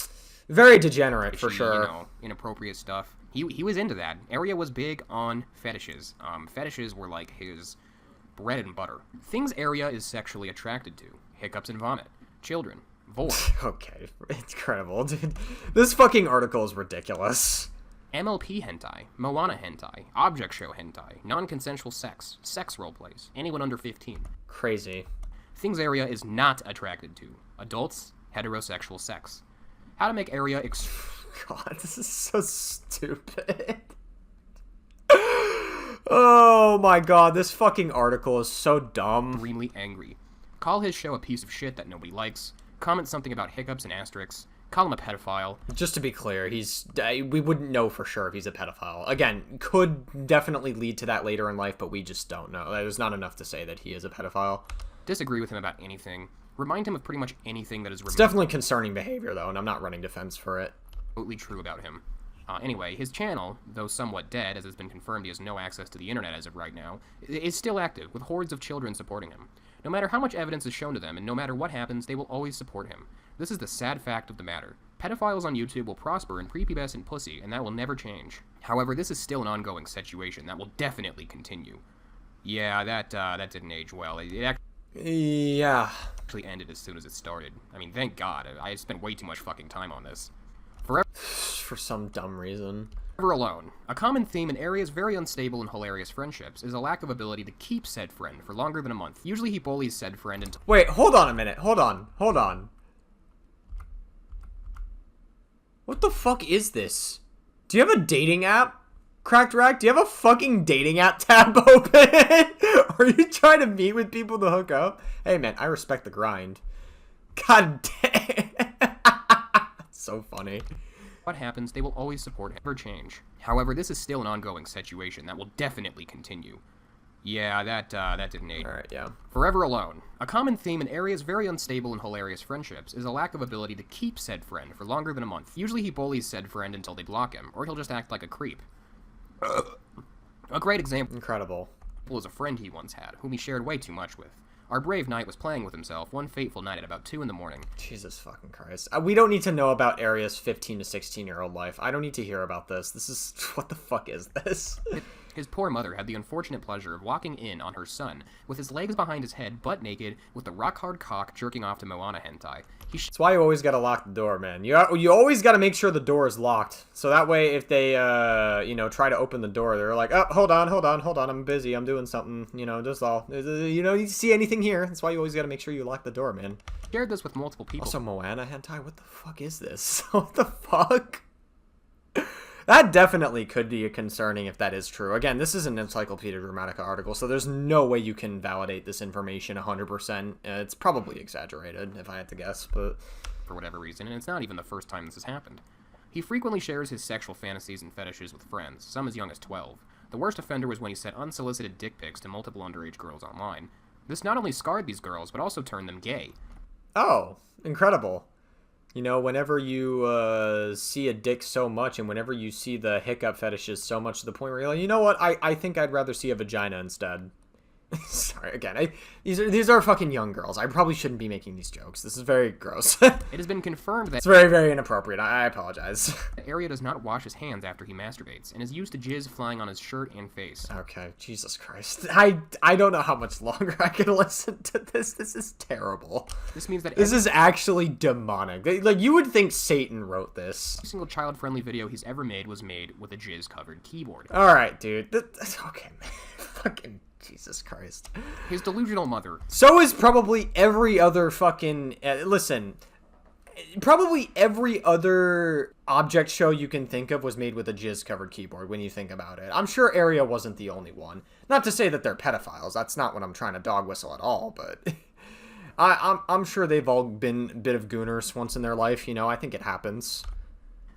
Very degenerate, for sure. Inappropriate stuff. He was into that. Area was big on fetishes. Fetishes were like his bread and butter. Things Area is sexually attracted to. Hiccups and vomit. Children. Vor. Okay, incredible, dude. This fucking article is ridiculous. MLP hentai, Moana hentai, object show hentai, non-consensual sex, sex roleplays, anyone under 15. Crazy. Things Area is not attracted to. Adults, heterosexual sex. How to make Area God, this is so stupid. Oh my god, this fucking article is so dumb. extremely angry. Call his show a piece of shit that nobody likes. Comment something about hiccups and asterisks. Call him a pedophile. Just to be clear, we wouldn't know for sure if he's a pedophile. Again, could definitely lead to that later in life, but we just don't know. There's not enough to say that he is a pedophile. Disagree with him about anything. Remind him of pretty much anything that is It's definitely concerning behavior, though, and I'm not running defense for it. remotely true about him. Anyway, his channel, though somewhat dead, as has been confirmed he has no access to the internet as of right now, is still active, with hordes of children supporting him. No matter how much evidence is shown to them, and no matter what happens, they will always support him. This is the sad fact of the matter. Pedophiles on YouTube will prosper in prepubescent pussy, and that will never change. However, this is still an ongoing situation that will definitely continue. Yeah, that didn't age well. It Yeah. actually ended as soon as it started. I mean, thank God. I spent way too much fucking time on this. For some dumb reason. Forever alone. A common theme in Area's very unstable and hilarious friendships is a lack of ability to keep said friend for longer than a month. Usually he bullies said friend until— Wait, hold on a minute. Hold on. What the fuck is this? Do you have a dating app? Cracked Rack, do you have a fucking dating app tab open? Are you trying to meet with people to hook up? Hey man, I respect the grind. God damn. So funny. what happens, they will always support him. Never change. However, this is still an ongoing situation that will definitely continue. Yeah, that didn't age. Alright, yeah. Forever alone. A common theme in Area's very unstable and hilarious friendships is a lack of ability to keep said friend for longer than a month. Usually he bullies said friend until they block him, or he'll just act like a creep. A great example Incredible. is a friend he once had, whom he shared way too much with. Our brave knight was playing with himself one fateful night at about 2 in the morning. Jesus fucking Christ. We don't need to know about Area's 15 to 16-year-old life. I don't need to hear about this. This is... What the fuck is this? His poor mother had the unfortunate pleasure of walking in on her son, with his legs behind his head, butt naked, with the rock-hard cock jerking off to Moana hentai. That's why you always gotta lock the door, man. You always gotta make sure the door is locked. So that way, if they, try to open the door, they're like, oh, hold on, I'm busy, I'm doing something, just all. You see anything here? That's why you always gotta make sure you lock the door, man. Shared this with multiple people. Also, Moana hentai? What the fuck is this? What the fuck? That definitely could be concerning if that is true. Again, this is an Encyclopedia Dramatica article, so there's no way you can validate this information 100%. It's probably exaggerated, if I had to guess, but... For whatever reason, and it's not even the first time this has happened. He frequently shares his sexual fantasies and fetishes with friends, some as young as 12. The worst offender was when he sent unsolicited dick pics to multiple underage girls online. This not only scarred these girls, but also turned them gay. Oh, incredible. Whenever you see a dick so much, and whenever you see the hiccup fetishes so much to the point where you're like, you know what, I think I'd rather see a vagina instead. Sorry, again, these are fucking young girls. I probably shouldn't be making these jokes. This is very gross. It has been confirmed that it's very, very inappropriate. I apologize. Area does not wash his hands after he masturbates, and is used to jizz flying on his shirt and face. Okay, Jesus Christ. I don't know how much longer I can listen to this. This is terrible. This means that this is actually demonic. Like, you would think Satan wrote this. Every single child-friendly video he's ever made was made with a jizz-covered keyboard. Alright, dude. Okay, man. Fucking... Jesus Christ. His delusional mother. So is probably every other fucking... listen, probably every other object show you can think of was made with a jizz-covered keyboard when you think about it. I'm sure Area wasn't the only one. Not to say that they're pedophiles. That's not what I'm trying to dog whistle at all, but... I'm sure they've all been a bit of gooners once in their life, I think it happens.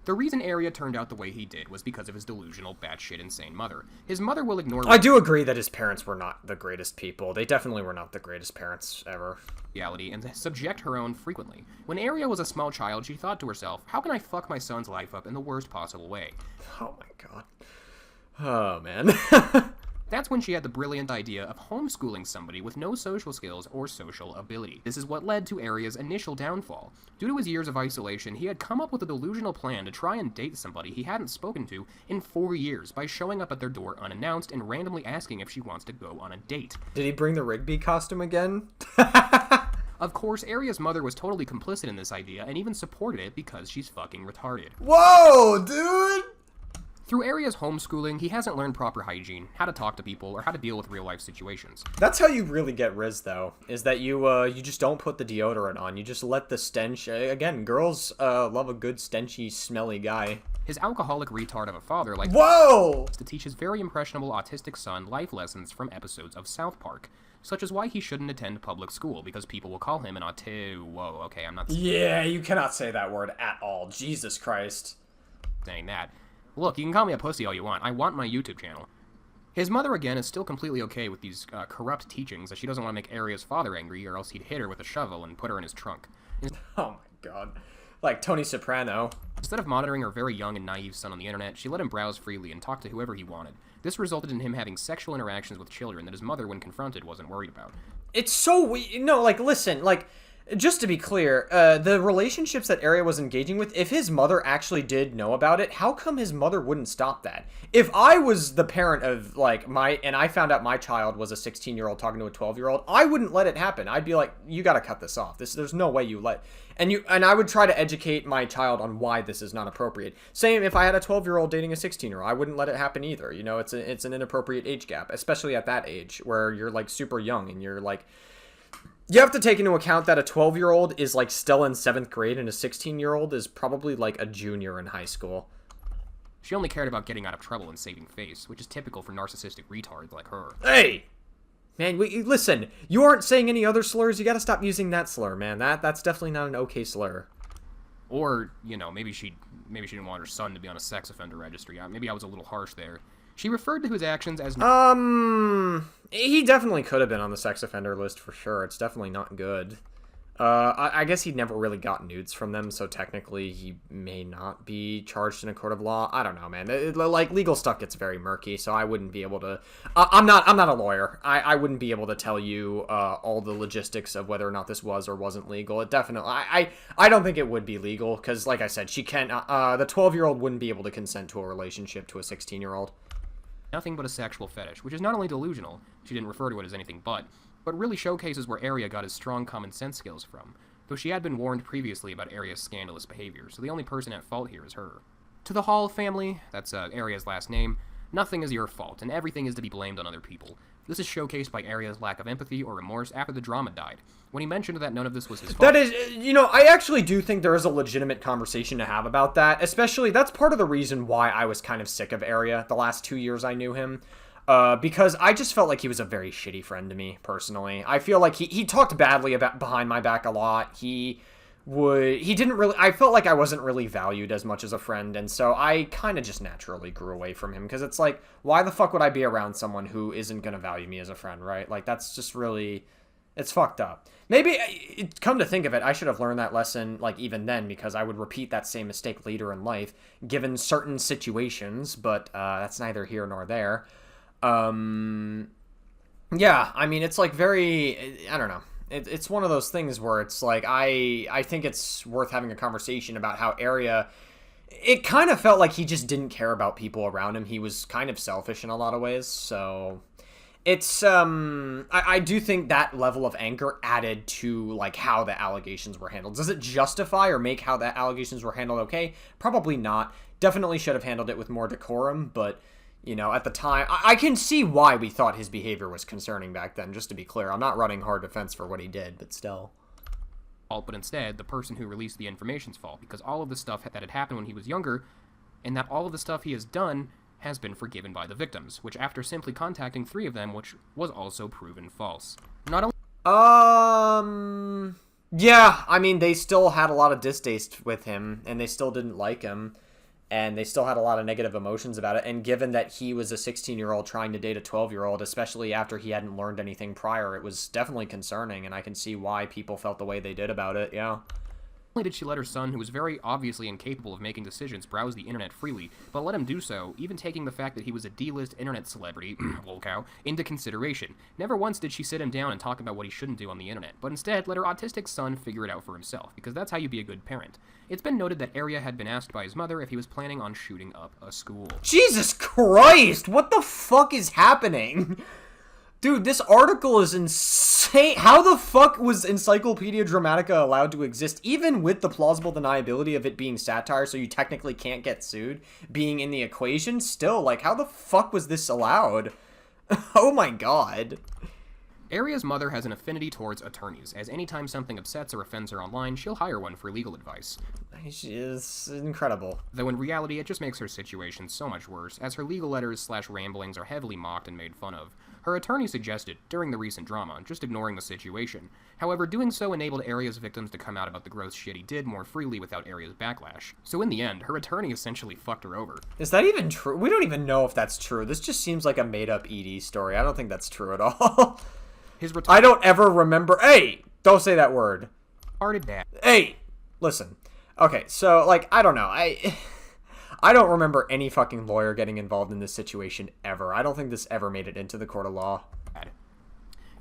The reason Area turned out the way he did was because of his delusional, batshit insane mother. His mother will ignore... I do agree that his parents were not the greatest people. They definitely were not the greatest parents ever. ...reality and subject her own frequently. When Area was a small child, she thought to herself, how can I fuck my son's life up in the worst possible way? Oh my god. Oh, man. That's when she had the brilliant idea of homeschooling somebody with no social skills or social ability. This is what led to Area's initial downfall. Due to his years of isolation, he had come up with a delusional plan to try and date somebody he hadn't spoken to in 4 years by showing up at their door unannounced and randomly asking if she wants to go on a date. Did he bring the Rigby costume again? Of course, Area's mother was totally complicit in this idea and even supported it because she's fucking retarded. Whoa, dude! Through Area's homeschooling, he hasn't learned proper hygiene, how to talk to people, or how to deal with real-life situations. That's how you really get Riz, though, is that you just don't put the deodorant on. You just let the stench... Again, girls love a good, stenchy, smelly guy. His alcoholic retard of a father likes Whoa! to teach his very impressionable autistic son life lessons from episodes of South Park, such as why he shouldn't attend public school, because people will call him an Whoa, okay, I'm not Yeah, you cannot say that word at all. Jesus Christ. saying that. Look, you can call me a pussy all you want. I want my YouTube channel. His mother, again, is still completely okay with these corrupt teachings, as she doesn't want to make Area's father angry, or else he'd hit her with a shovel and put her in his trunk. Oh my god. Like Tony Soprano. Instead of monitoring her very young and naive son on the internet, she let him browse freely and talk to whoever he wanted. This resulted in him having sexual interactions with children that his mother, when confronted, wasn't worried about. It's so weird. No, like, listen, like, just to be clear, the relationships that Area was engaging with, if his mother actually did know about it, how come his mother wouldn't stop that? If I was the parent of, like, and I found out my child was a 16-year-old talking to a 12-year-old, I wouldn't let it happen. I'd be like, you gotta cut this off. There's no way you let... And I would try to educate my child on why this is not appropriate. Same if I had a 12-year-old dating a 16-year-old, I wouldn't let it happen either. You know, it's an inappropriate age gap, especially at that age where you're, like, super young and you're, like... You have to take into account that a 12-year-old is, like, still in 7th grade and a 16-year-old is probably, like, a junior in high school. She only cared about getting out of trouble and saving face, which is typical for narcissistic retards like her. Hey! Man, listen, you aren't saying any other slurs, you gotta stop using that slur, man. That's definitely not an okay slur. Or, you know, maybe she didn't want her son to be on a sex offender registry. Maybe I was a little harsh there. She referred to his actions as... He definitely could have been on the sex offender list for sure. It's definitely not good. I guess he'd never really got nudes from them, so technically he may not be charged in a court of law. I don't know, man. Like, legal stuff gets very murky, so I wouldn't be able to... I'm not a lawyer. I wouldn't be able to tell you all the logistics of whether or not this was or wasn't legal. It definitely... I don't think it would be legal, because, like I said, she can't... the 12-year-old wouldn't be able to consent to a relationship to a 16-year-old. Nothing but a sexual fetish, which is not only delusional, she didn't refer to it as anything but really showcases where Area got his strong common sense skills from, though she had been warned previously about Area's scandalous behavior, so the only person at fault here is her. To the Hall family, that's Area's last name, nothing is your fault, and everything is to be blamed on other people. This is showcased by Area's lack of empathy or remorse after the drama died, when he mentioned that none of this was his fault. That is, you know, I actually do think there is a legitimate conversation to have about that, especially, that's part of the reason why I was kind of sick of Area the last 2 years I knew him. Because I just felt like he was a very shitty friend to me, personally. I feel like he talked badly about behind my back a lot. I felt like I wasn't really valued as much as a friend, and so I kind of just naturally grew away from him, because it's like, why the fuck would I be around someone who isn't gonna value me as a friend, right? Like, that's just really, it's fucked up. Maybe, come to think of it, I should have learned that lesson, like, even then, because I would repeat that same mistake later in life, given certain situations, but that's neither here nor there. Yeah, I mean, it's like very, I don't know. It's one of those things where it's like, I think it's worth having a conversation about how Area, it kind of felt like he just didn't care about people around him. He was kind of selfish in a lot of ways, so it's, I do think that level of anger added to, like, how the allegations were handled. Does it justify or make how the allegations were handled okay? Probably not. Definitely should have handled it with more decorum, but... You know, at the time, I can see why we thought his behavior was concerning back then, just to be clear. I'm not running hard defense for what he did, but still. But instead, the person who released the information's fault, because all of the stuff that had happened when he was younger, and that all of the stuff he has done has been forgiven by the victims, which after simply contacting 3 of them, which was also proven false. Not only... Yeah, I mean, they still had a lot of distaste with him, and they still didn't like him. And they still had a lot of negative emotions about it. And given that he was a 16-year-old trying to date a 12-year-old, especially after he hadn't learned anything prior, it was definitely concerning. And I can see why people felt the way they did about it, yeah. only did she let her son, who was very obviously incapable of making decisions, browse the internet freely, but let him do so, even taking the fact that he was a D-list internet celebrity, Lolcow, into consideration. Never once did she sit him down and talk about what he shouldn't do on the internet, but instead let her autistic son figure it out for himself, because that's how you be a good parent. It's been noted that Area had been asked by his mother if he was planning on shooting up a school. Jesus Christ! What the fuck is happening? Dude, this article is insane. How the fuck was Encyclopedia Dramatica allowed to exist, even with the plausible deniability of it being satire, so you technically can't get sued, being in the equation? Still, like, how the fuck was this allowed? Oh my god. Area's mother has an affinity towards attorneys, as anytime something upsets or offends her online, she'll hire one for legal advice. She is incredible. Though in reality, it just makes her situation so much worse, as her legal letters/ramblings are heavily mocked and made fun of. Her attorney suggested, during the recent drama, just ignoring the situation. However, doing so enabled Area's victims to come out about the gross shit he did more freely without Area's backlash. So in the end, her attorney essentially fucked her over. Is that even true? We don't even know if that's true. This just seems like a made-up ED story. I don't think that's true at all. I don't ever remember... Hey! Don't say that word. Dad. Hey! Listen. Okay, so, like, I don't know. I don't remember any fucking lawyer getting involved in this situation ever. I don't think this ever made it into the court of law.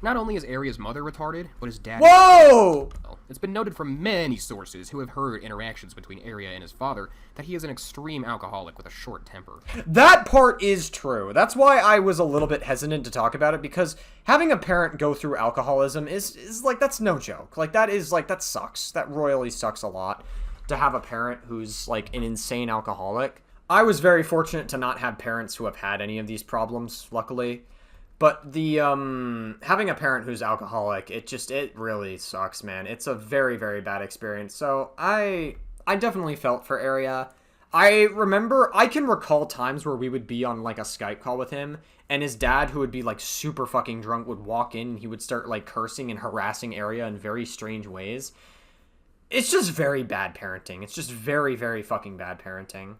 Not only is Area's mother retarded, but his dad... Whoa! It's been noted from many sources who have heard interactions between Area and his father that he is an extreme alcoholic with a short temper. That part is true. That's why I was a little bit hesitant to talk about it, because having a parent go through alcoholism is like, that's no joke. Like, that is, like, that sucks. That royally sucks a lot, to have a parent who's, like, an insane alcoholic. I was very fortunate to not have parents who have had any of these problems, luckily. But the, having a parent who's alcoholic, it really sucks, man. It's a very, very bad experience. So, I definitely felt for Area. I can recall times where we would be on, like, a Skype call with him, and his dad, who would be, like, super fucking drunk, would walk in, and he would start, like, cursing and harassing Area in very strange ways. It's just very bad parenting. It's just very, very fucking bad parenting.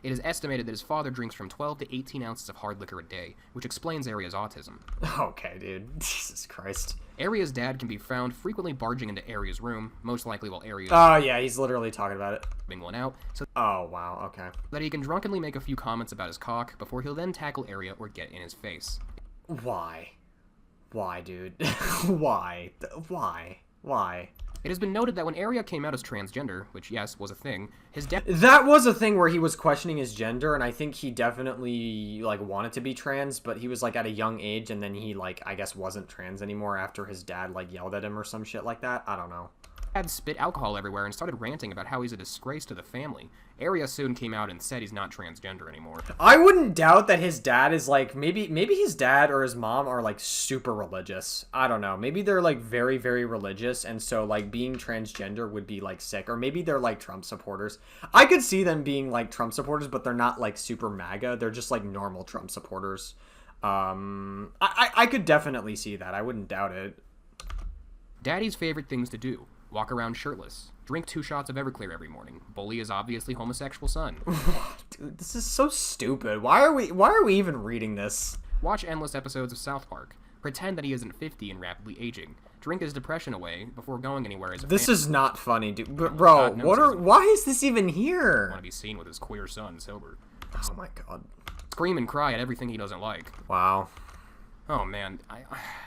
It is estimated that his father drinks from 12 to 18 ounces of hard liquor a day, which explains Area's autism. Okay, dude. Jesus Christ. Area's dad can be found frequently barging into Area's room, most likely while Area's... Oh, yeah, he's literally talking about it. ...being one out, so... Oh, wow, okay. ...that he can drunkenly make a few comments about his cock before he'll then tackle Area or get in his face. Why? Why, dude? Why? Why? It has been noted that when Area came out as transgender, which, yes, was a thing, his dad... That was a thing where he was questioning his gender, and I think he definitely, like, wanted to be trans, but he was, like, at a young age, and then he, like, I guess wasn't trans anymore after his dad, like, yelled at him or some shit like that. I don't know. Dad spit alcohol everywhere and started ranting about how he's a disgrace to the family. Area soon came out and said he's not transgender anymore. I wouldn't doubt that his dad is, like, maybe his dad or his mom are, like, super religious. I don't know. Maybe they're, like, very, very religious, and so, like, being transgender would be, like, sick. Or maybe they're, like, Trump supporters. I could see them being, like, Trump supporters, but they're not, like, super MAGA. They're just, like, normal Trump supporters. I could definitely see that. I wouldn't doubt it. Daddy's favorite things to do. Walk around shirtless. Drink 2 shots of Everclear every morning. Bully his obviously homosexual son. Dude, this is so stupid. Why are we even reading this? Watch endless episodes of South Park. Pretend that he isn't 50 and rapidly aging. Drink his depression away before going anywhere as a This fan. is not funny, dude. Bro, why is this even here? Want to be seen with his queer son sober. Oh my god. Scream and cry at everything he doesn't like. Wow. Oh man,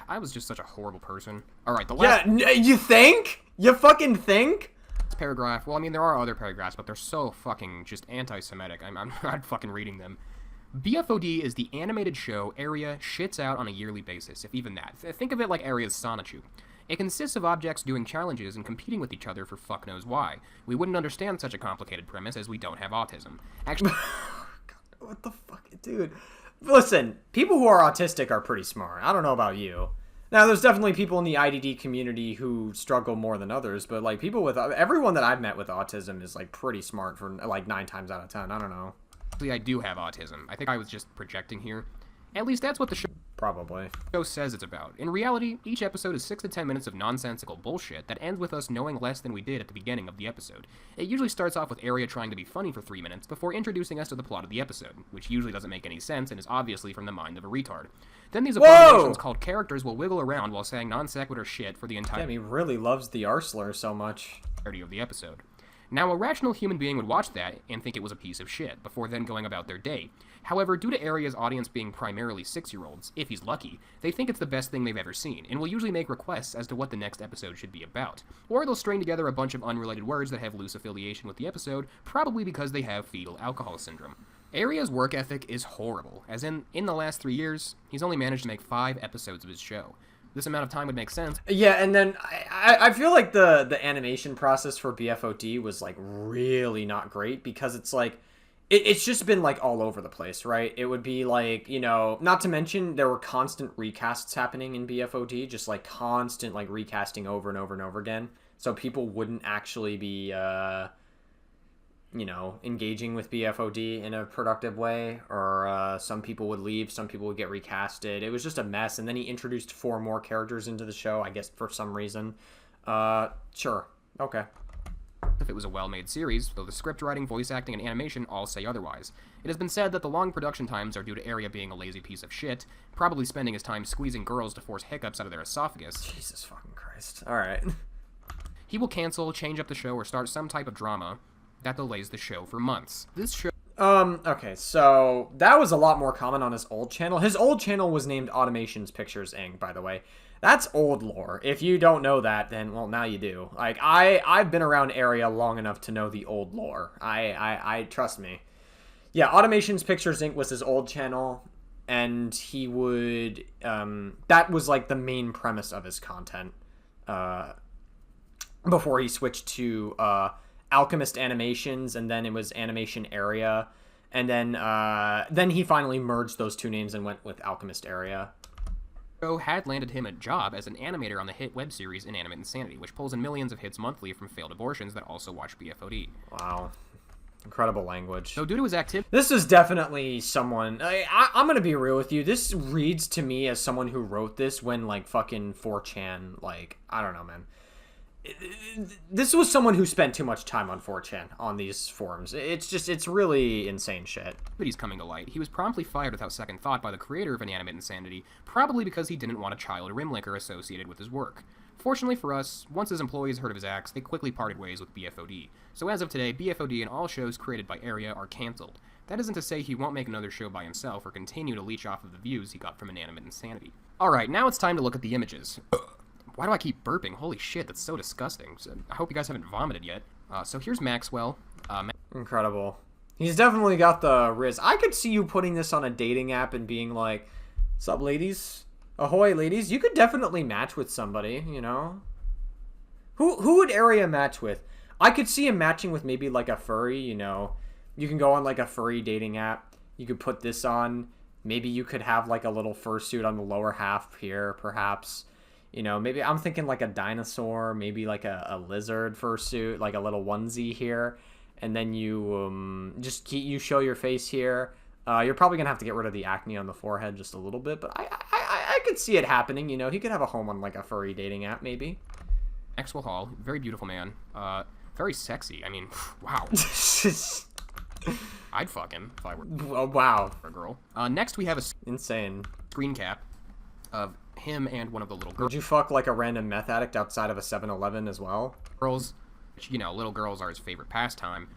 I was just such a horrible person. Alright, the last... Yeah, you think? You fucking think? Paragraph. Well, I mean, there are other paragraphs, but they're so fucking just anti-Semitic. I'm not fucking reading them. BFOD is the animated show Area shits out on a yearly basis, if even that. Think of it like Area's Sonichu. It consists of objects doing challenges and competing with each other for fuck knows why. We wouldn't understand such a complicated premise as we don't have autism. Actually... What the fuck, dude? Listen, people who are autistic are pretty smart. I don't know about you. Now, there's definitely people in the IDD community who struggle more than others, but, like, everyone that I've met with autism is, like, pretty smart for, like, 9 times out of 10. I don't know. Actually, I do have autism. I think I was just projecting here. At least that's what the show Probably. says it's about. In reality, each episode is 6 to 10 minutes of nonsensical bullshit that ends with us knowing less than we did at the beginning of the episode. It usually starts off with Area trying to be funny for 3 minutes before introducing us to the plot of the episode, which usually doesn't make any sense and is obviously from the mind of a retard. Then these abominations called characters will wiggle around while saying non sequitur shit for the Damn, he really loves the R-slur so much. entirety of the episode. Now, a rational human being would watch that and think it was a piece of shit, before then going about their day. However, due to Area's audience being primarily 6-year-olds, if he's lucky, they think it's the best thing they've ever seen, and will usually make requests as to what the next episode should be about. Or they'll string together a bunch of unrelated words that have loose affiliation with the episode, probably because they have fetal alcohol syndrome. Area's work ethic is horrible, as in the last 3 years, he's only managed to make 5 episodes of his show. This amount of time would make sense. Yeah, and then I feel like the animation process for BFOD was like really not great because it's like it's just been like all over the place, right? It would be like, you know, not to mention there were constant recasts happening in BFOD, just like constant like recasting over and over and over again. So people wouldn't actually be you know, engaging with BFOD in a productive way, or some people would leave, some people would get recasted. It was just a mess, and then he introduced 4 more characters into the show, I guess, for some reason. Sure. Okay. If it was a well-made series, though the script writing, voice acting, and animation all say otherwise. It has been said that the long production times are due to Area being a lazy piece of shit, probably spending his time squeezing girls to force hiccups out of their esophagus. Jesus fucking Christ. Alright. He will cancel, change up the show, or start some type of drama that delays the show for months. This show... Okay, so that was a lot more common on his old channel. His old channel was named Automations Pictures Inc., by the way. That's old lore. If you don't know that, then, well, now you do. Like, I've been around Area long enough to know the old lore. I trust me. Yeah, Automations Pictures Inc. was his old channel, and he would, that was, like, the main premise of his content, before he switched to, Alchemist Animations, and then it was Animation Area, and then he finally merged those 2 names and went with Alchemist Area. Show had landed him a job as an animator on the hit web series Inanimate Insanity, which pulls in millions of hits monthly from failed abortions that also watch BFOD. Wow. Incredible language. So due to his activity... This is definitely someone... I'm gonna be real with you. This reads to me as someone who wrote this when, like, fucking 4chan, like, I don't know, man. This was someone who spent too much time on 4chan on these forums. It's really insane shit. But he's coming to light. He was promptly fired without second thought by the creator of Inanimate Insanity, probably because he didn't want a child rimlicker associated with his work. Fortunately for us, once his employees heard of his acts, they quickly parted ways with BFOD. So as of today, BFOD and all shows created by Area are cancelled. That isn't to say he won't make another show by himself or continue to leech off of the views he got from Inanimate Insanity. Alright, now it's time to look at the images. Why do I keep burping? Holy shit, that's so disgusting. So, I hope you guys haven't vomited yet. So here's Maxwell. Incredible. He's definitely got the riz. I could see you putting this on a dating app and being like, "Sup, ladies? Ahoy, ladies." You could definitely match with somebody, you know? Who would Area match with? I could see him matching with maybe like a furry, you know? You can go on like a furry dating app. You could put this on. Maybe you could have like a little fursuit on the lower half here, perhaps. You know, maybe I'm thinking like a dinosaur, maybe like a lizard fursuit, like a little onesie here. And then you you show your face here. You're probably going to have to get rid of the acne on the forehead just a little bit. But I could see it happening, you know. He could have a home on like a furry dating app, maybe. Maxwell Hall, very beautiful man. Very sexy. I mean, wow. I'd fuck him if I were wow. a girl. Next we have a Insane screen cap of him and one of the little girls. Would you fuck like a random meth addict outside of a 7-Eleven as well? Which, you know, little girls are his favorite pastime.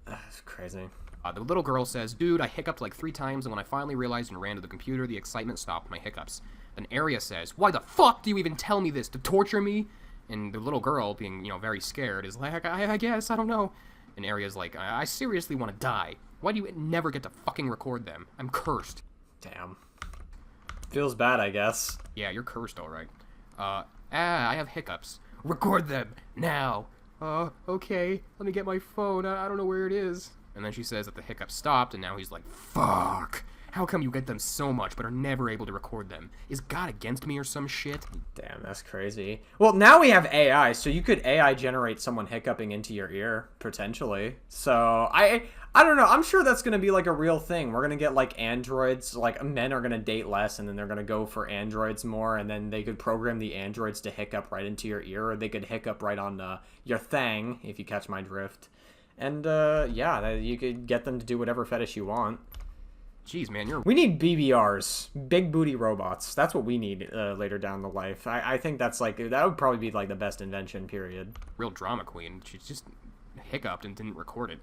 That's crazy. The little girl says, "Dude, I hiccuped like 3 times, and when I finally realized and ran to the computer, the excitement stopped my hiccups." Then Area says, "Why the fuck do you even tell me this? To torture me?" And the little girl, being, you know, very scared, is like, I guess, I don't know. And Area's like, I seriously want to die. Why do you never get to fucking record them? I'm cursed. Damn. Feels bad, I guess. Yeah, you're cursed, alright. I have hiccups. Record them, now. Okay, let me get my phone. I don't know where it is. And then she says that the hiccups stopped, and now he's like, fuck. How come you get them so much but are never able to record them? Is God against me or some shit? Damn, that's crazy. Well, now we have AI, so you could AI generate someone hiccuping into your ear, potentially. So, I don't know. I'm sure that's going to be, like, a real thing. We're going to get, like, androids. Like, men are going to date less, and then they're going to go for androids more, and then they could program the androids to hiccup right into your ear, or they could hiccup right on your thang, if you catch my drift. And, yeah, you could get them to do whatever fetish you want. Jeez, man, We need BBRs, big booty robots. That's what we need later down the life. I think that's like, that would probably be like the best invention, period. Real drama queen. She just hiccuped and didn't record it.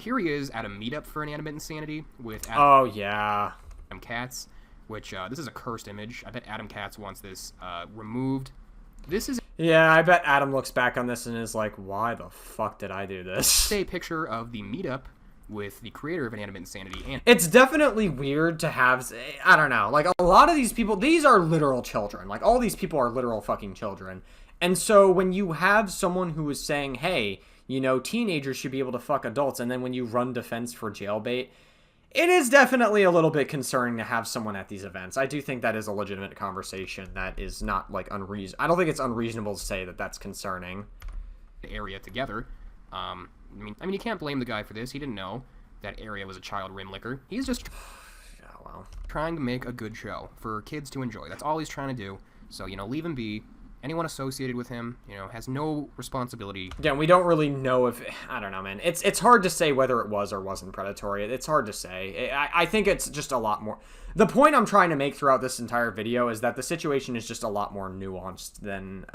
Here he is at a meetup for Inanimate Insanity with Adam Katz, which, this is a cursed image. I bet Adam Katz wants this removed. This is... Yeah, I bet Adam looks back on this and is like, why the fuck did I do this? A picture of the meetup with the creator of Inanimate Insanity. And it's definitely weird to have, I don't know, like, a lot of these people, these are literal children. Like, all these people are literal fucking children. And so when you have someone who is saying, hey, you know, teenagers should be able to fuck adults, and then when you run defense for jailbait, it is definitely a little bit concerning to have someone at these events. I do think that is a legitimate conversation that is not, like, unreasonable. I don't think it's unreasonable to say that that's concerning. Area together. I mean, you can't blame the guy for this. He didn't know that Area was a child rim licker. He's just trying to make a good show for kids to enjoy. That's all he's trying to do. So, you know, leave him be. Anyone associated with him, you know, has no responsibility. Yeah, we don't really know if... I don't know, man. It's hard to say whether it was or wasn't predatory. It's hard to say. I think it's just a lot more... The point I'm trying to make throughout this entire video is that the situation is just a lot more nuanced than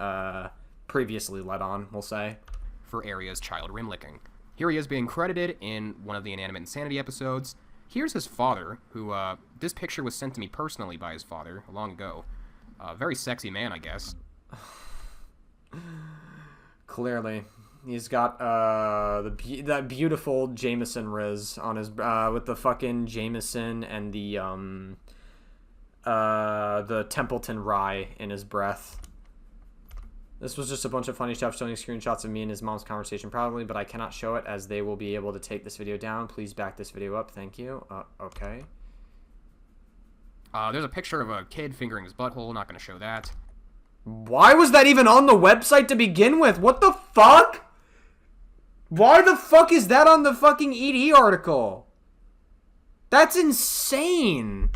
previously led on, we'll say. For Area's child rim licking. Here he is being credited in one of the Inanimate Insanity episodes. Here's his father, who, this picture was sent to me personally by his father long ago. Very sexy man, I guess. Clearly. He's got, that beautiful Jameson Riz on his, with the fucking Jameson and the Templeton Rye in his breath. This was just a bunch of funny stuff showing screenshots of me and his mom's conversation probably, but I cannot show it as they will be able to take this video down. Please back this video up. Thank you. Okay. There's a picture of a kid fingering his butthole. Not going to show that. Why was that even on the website to begin with? What the fuck? Why the fuck is that on the fucking ED article? That's insane.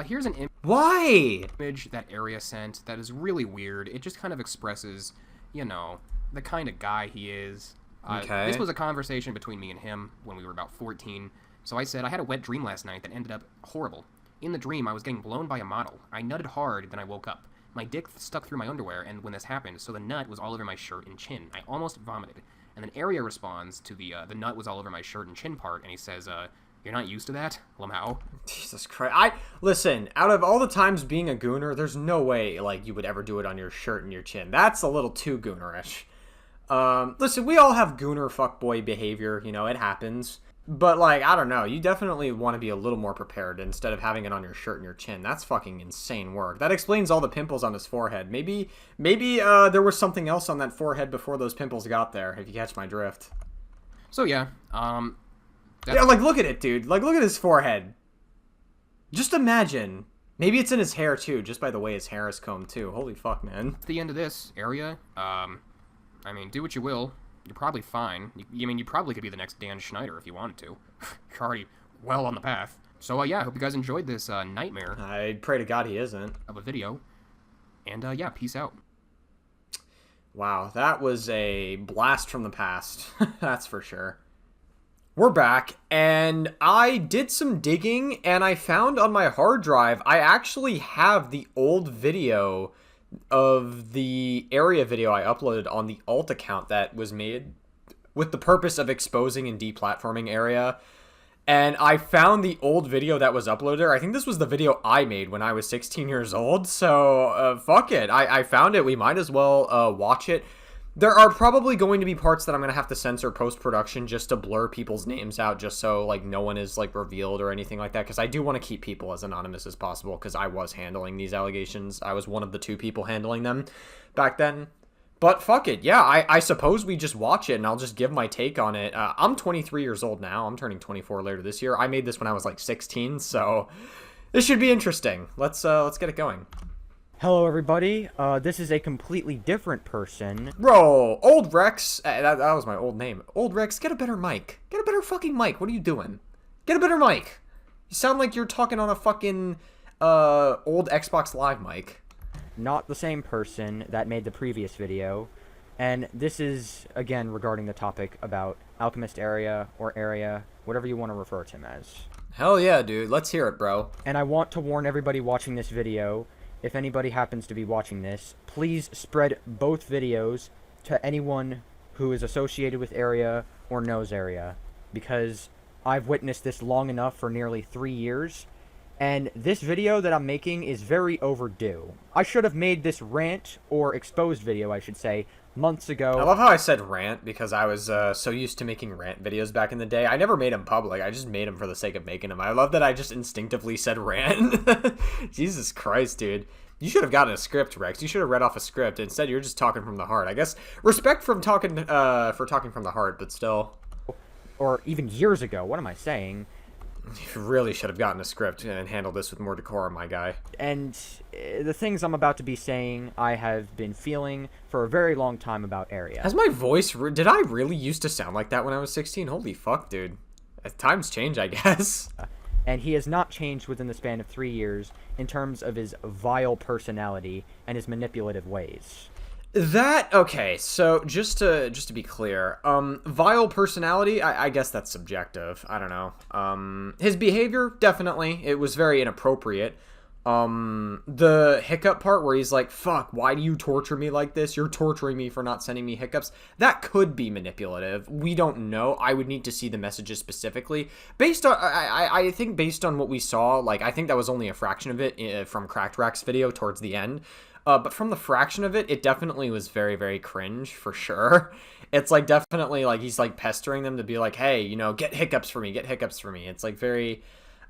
Here's an image that Area sent that is really weird. It just kind of expresses, you know, the kind of guy he is. Okay. This was a conversation between me and him when we were about 14. So I said, I had a wet dream last night that ended up horrible. In the dream, I was getting blown by a model. I nutted hard, then I woke up. My dick stuck through my underwear, and when this happened, so the nut was all over my shirt and chin. I almost vomited. And then Area responds to the nut was all over my shirt and chin part, and he says, you're not used to that, Lolcow? Jesus Christ. Listen, out of all the times being a gooner, there's no way, like, you would ever do it on your shirt and your chin. That's a little too goonerish. Listen, we all have gooner fuckboy behavior, you know, it happens. But, like, I don't know, you definitely want to be a little more prepared instead of having it on your shirt and your chin. That's fucking insane work. That explains all the pimples on his forehead. Maybe there was something else on that forehead before those pimples got there, if you catch my drift. So, yeah, yeah, like, look at it, dude. Like, look at his forehead. Just imagine. Maybe it's in his hair, too, just by the way his hair is combed, too. Holy fuck, man. At the end of this, Area, I mean, do what you will. You're probably fine. You probably could be the next Dan Schneider if you wanted to. You're already well on the path. So, yeah, I hope you guys enjoyed this nightmare. I pray to God he isn't. Of a video. And, yeah, peace out. Wow, that was a blast from the past. That's for sure. We're back, and I did some digging, and I found on my hard drive, I actually have the old video of the Area video I uploaded on the alt account that was made with the purpose of exposing and deplatforming Area. And I found the old video that was uploaded. I think this was the video I made when I was 16 years old. So, fuck it. I found it. We might as well watch it. There are probably going to be parts that I'm going to have to censor post-production just to blur people's names out just so, like, no one is, like, revealed or anything like that. Because I do want to keep people as anonymous as possible because I was handling these allegations. I was one of the 2 people handling them back then. But fuck it, yeah, I suppose we just watch it and I'll just give my take on it. I'm 23 years old now. I'm turning 24 later this year. I made this when I was like 16, so this should be interesting. Let's get it going. Hello, everybody. This is a completely different person. Bro, old Rex, that was my old name. Old Rex, get a better mic. Get a better fucking mic. What are you doing? Get a better mic. You sound like you're talking on a fucking old Xbox Live mic. Not the same person that made the previous video. And this is, again, regarding the topic about AlchemistArea or Area, whatever you want to refer to him as. Hell yeah, dude. Let's hear it, bro. And I want to warn everybody watching this video, if anybody happens to be watching this, please spread both videos to anyone who is associated with Area or knows Area, because I've witnessed this long enough for nearly 3 years, and this video that I'm making is very overdue. I should have made this rant, or exposed video, I should say, months ago. I love how I said rant, because I was so used to making rant videos back in the day. I never made them public. I just made them for the sake of making them. I love that I just instinctively said rant. Jesus Christ, dude. You should have gotten a script, Rex. You should have read off a script. Instead, you're just talking from the heart. I guess respect from talking for talking from the heart, but still. Or even years ago. What am I saying? You really should have gotten a script and handled this with more decorum, my guy. And the things I'm about to be saying, I have been feeling for a very long time about Area. Has my voice... Did I really used to sound like that when I was 16? Holy fuck, dude. Times change, I guess. And he has not changed within the span of 3 years in terms of his vile personality and his manipulative ways. Okay, so just to be clear, vile personality, I guess that's subjective. I don't know. His behavior, definitely, it was very inappropriate. The hiccup part where he's like, fuck, why do you torture me like this? You're torturing me for not sending me hiccups. That could be manipulative. We don't know. I would need to see the messages specifically. Based on, I think based on what we saw, like, I think that was only a fraction of it from Cracked Rack's video towards the end. But from the fraction of it, it definitely was very, very cringe, for sure. It's, like, definitely, like, he's, like, pestering them to be like, hey, you know, get hiccups for me, get hiccups for me. It's, like, very,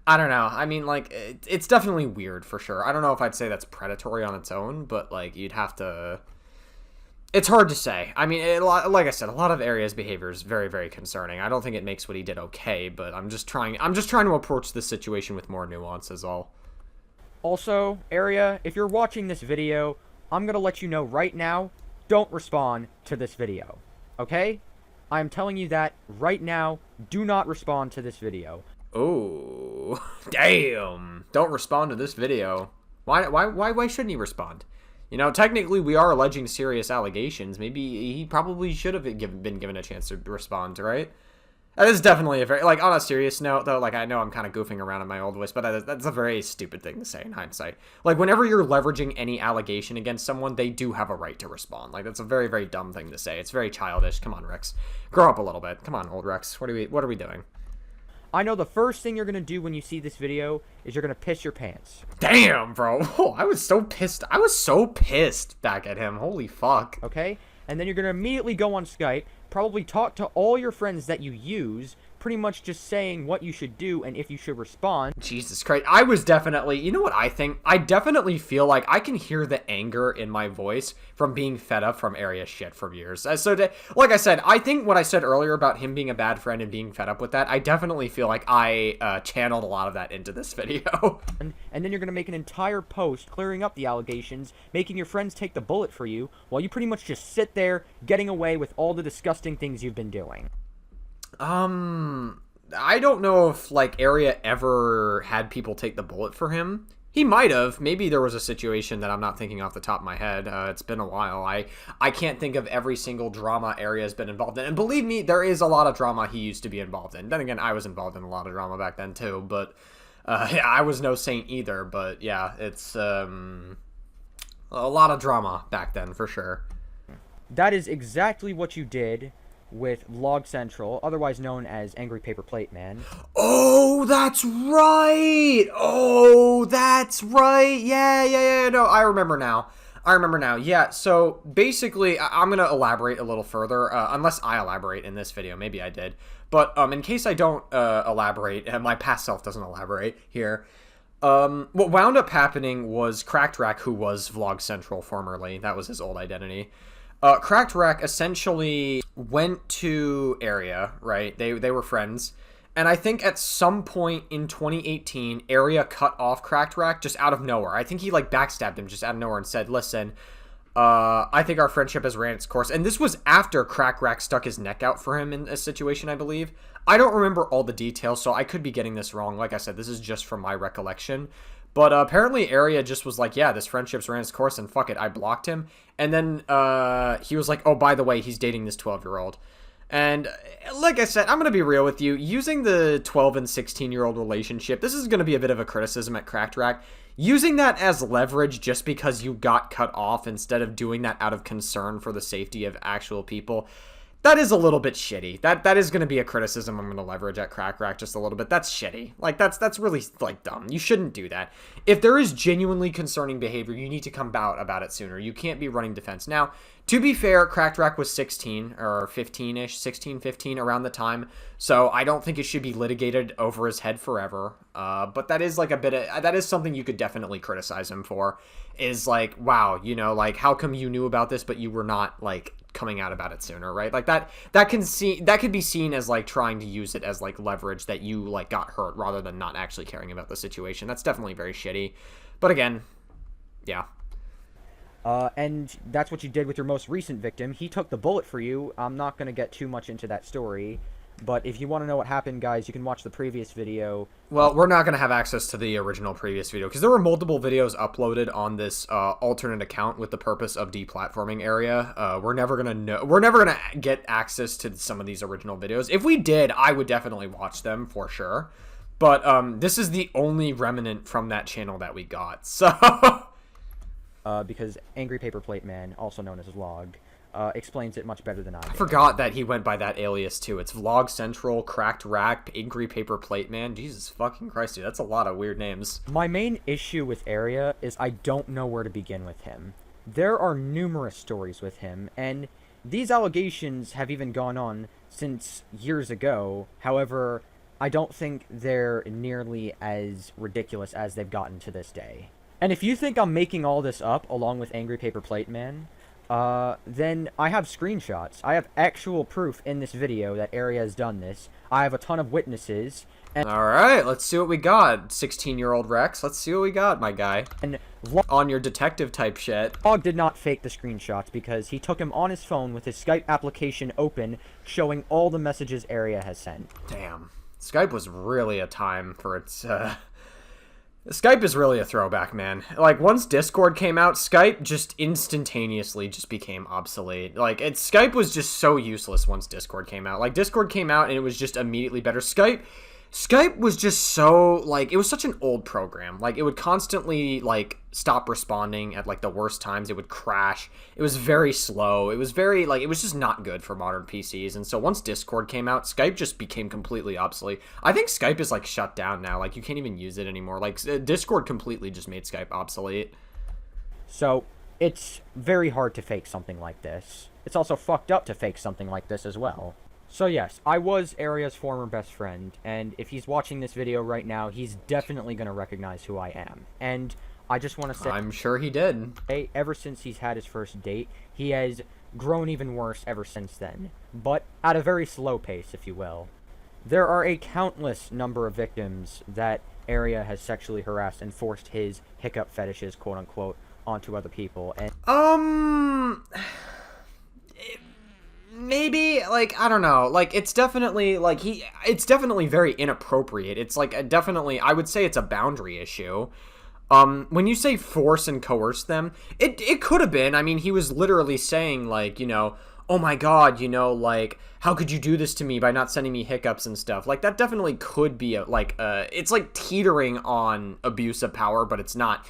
I don't know. I mean, like, it's definitely weird, for sure. I don't know if I'd say that's predatory on its own, but, like, you'd have to... It's hard to say. I mean, like I said, a lot of Area's behavior is very, very concerning. I don't think it makes what he did okay, but I'm just trying to approach this situation with more nuance is all. Also, Area, if you're watching this video, I'm gonna let you know right now, don't respond to this video. Okay? I'm telling you that right now, do not respond to this video. Oh, damn. Don't respond to this video. Why shouldn't he respond? You know, technically we are alleging serious allegations. Maybe he probably should have been given a chance to respond, right? That is definitely a very, like, on a serious note, though, like, I know I'm kind of goofing around in my old voice, but that's a very stupid thing to say in hindsight. Like, whenever you're leveraging any allegation against someone, they do have a right to respond. Like, that's a very, very dumb thing to say. It's very childish. Come on, Rex. Grow up a little bit. Come on, old Rex. What are we doing? I know the first thing you're gonna do when you see this video is you're gonna piss your pants. Damn, bro. Oh, I was so pissed. I was so pissed back at him. Holy fuck. Okay? And then you're gonna immediately go on Skype, probably talk to all your friends that you use, pretty much just saying what you should do and if you should respond. Jesus Christ. I was definitely, you know what I think? I definitely feel like I can hear the anger in my voice from being fed up from Area shit for years. Like I said, I think what I said earlier about him being a bad friend and being fed up with that, I definitely feel like I channeled a lot of that into this video. And then you're going to make an entire post clearing up the allegations, making your friends take the bullet for you, while you pretty much just sit there getting away with all the disgusting things you've been doing. I don't know if, like, Area ever had people take the bullet for him. He might have. Maybe there was a situation that I'm not thinking off the top of my head. It's been a while. I can't think of every single drama Area's been involved in. And believe me, there is a lot of drama he used to be involved in. Then again, I was involved in a lot of drama back then, too. But, I was no saint either. But, yeah, it's, a lot of drama back then, for sure. That is exactly what you did with Log Central, otherwise known as Angry Paper Plate Man. Oh, that's right! Oh, that's right! Yeah, no, I remember now. Yeah, so basically, I'm going to elaborate a little further, unless I elaborate in this video. Maybe I did. But in case I don't elaborate, my past self doesn't elaborate here, what wound up happening was Cracked Rack, who was Vlog Central formerly, that was his old identity, Cracked Rack essentially went to Area, right? They were friends. And I think at some point in 2018, Area cut off Cracked Rack just out of nowhere. I think he like backstabbed him just out of nowhere and said, listen, I think our friendship has ran its course. And this was after Cracked Rack stuck his neck out for him in a situation, I believe. I don't remember all the details, so I could be getting this wrong. Like I said, this is just from my recollection. But apparently Area just was like, yeah, this friendship's ran its course, and fuck it, I blocked him. And then he was like, oh, by the way, he's dating this 12-year-old. And like I said, I'm going to be real with you. Using the 12 and 16-year-old relationship, this is going to be a bit of a criticism at Cracked Rack. Using that as leverage just because you got cut off instead of doing that out of concern for the safety of actual people, that is a little bit shitty. That is going to be a criticism I'm going to leverage at Cracked Rack just a little bit. That's shitty. Like, that's really, like, dumb. You shouldn't do that. If there is genuinely concerning behavior, you need to come out about it sooner. You can't be running defense. Now, to be fair, Cracked Rack was 16 or 15-ish, 16, 15 around the time. So I don't think it should be litigated over his head forever. But that is like a bit of, that is something you could definitely criticize him for, is like, wow, you know, like, how come you knew about this, but you were not like coming out about it sooner, right? Like that could be seen as like trying to use it as like leverage that you like got hurt rather than not actually caring about the situation. That's definitely very shitty. But again, yeah. And that's what you did with your most recent victim. He took the bullet for you. I'm not going to get too much into that story, but if you want to know what happened, guys, you can watch the previous video. Well, we're not going to have access to the original previous video because there were multiple videos uploaded on this alternate account with the purpose of deplatforming Area. We're never going to get access to some of these original videos. If we did, I would definitely watch them for sure. But this is the only remnant from that channel that we got. So because Angry Paper Plate Man, also known as Log, explains it much better than I do. I forgot that he went by that alias too. It's Vlog Central, Cracked Rack, Angry Paper Plate Man. Jesus fucking Christ, dude. That's a lot of weird names. My main issue with Area is I don't know where to begin with him. There are numerous stories with him, and these allegations have even gone on since years ago. However, I don't think they're nearly as ridiculous as they've gotten to this day. And if you think I'm making all this up along with Angry Paper Plate Man, then I have screenshots. I have actual proof in this video that Area has done this. I have a ton of witnesses. And alright, let's see what we got, 16-year-old Rex. Let's see what we got, my guy. And on your detective type shit. Log did not fake the screenshots because he took him on his phone with his Skype application open, showing all the messages Area has sent. Damn. Skype was really a time for its, Skype is really a throwback, man. Like, once Discord came out, Skype just instantaneously just became obsolete. Like, Skype was just so useless once Discord came out. Like, Discord came out and it was just immediately better. Skype was just so, like, it was such an old program. Like, it would constantly, like, stop responding at, like, the worst times. It would crash. It was very slow. It was very, like, it was just not good for modern PCs. And so once Discord came out, Skype just became completely obsolete. I think Skype is, like, shut down now. Like, you can't even use it anymore. Like, Discord completely just made Skype obsolete. So, it's very hard to fake something like this. It's also fucked up to fake something like this as well. So yes, I was Area's former best friend, and if he's watching this video right now, he's definitely going to recognize who I am. And I just want to say, I'm sure he did. Ever since he's had his first date, he has grown even worse ever since then, but at a very slow pace, if you will. There are a countless number of victims that Area has sexually harassed and forced his hiccup fetishes, quote-unquote, onto other people, and maybe, like, I don't know, like, it's definitely, like, it's definitely very inappropriate. It's, like, definitely, I would say it's a boundary issue. When you say force and coerce them, it could have been, I mean, he was literally saying, like, you know, oh my god, you know, like, how could you do this to me by not sending me hiccups and stuff? Like, that definitely could be, it's, like, teetering on abuse of power, but it's not.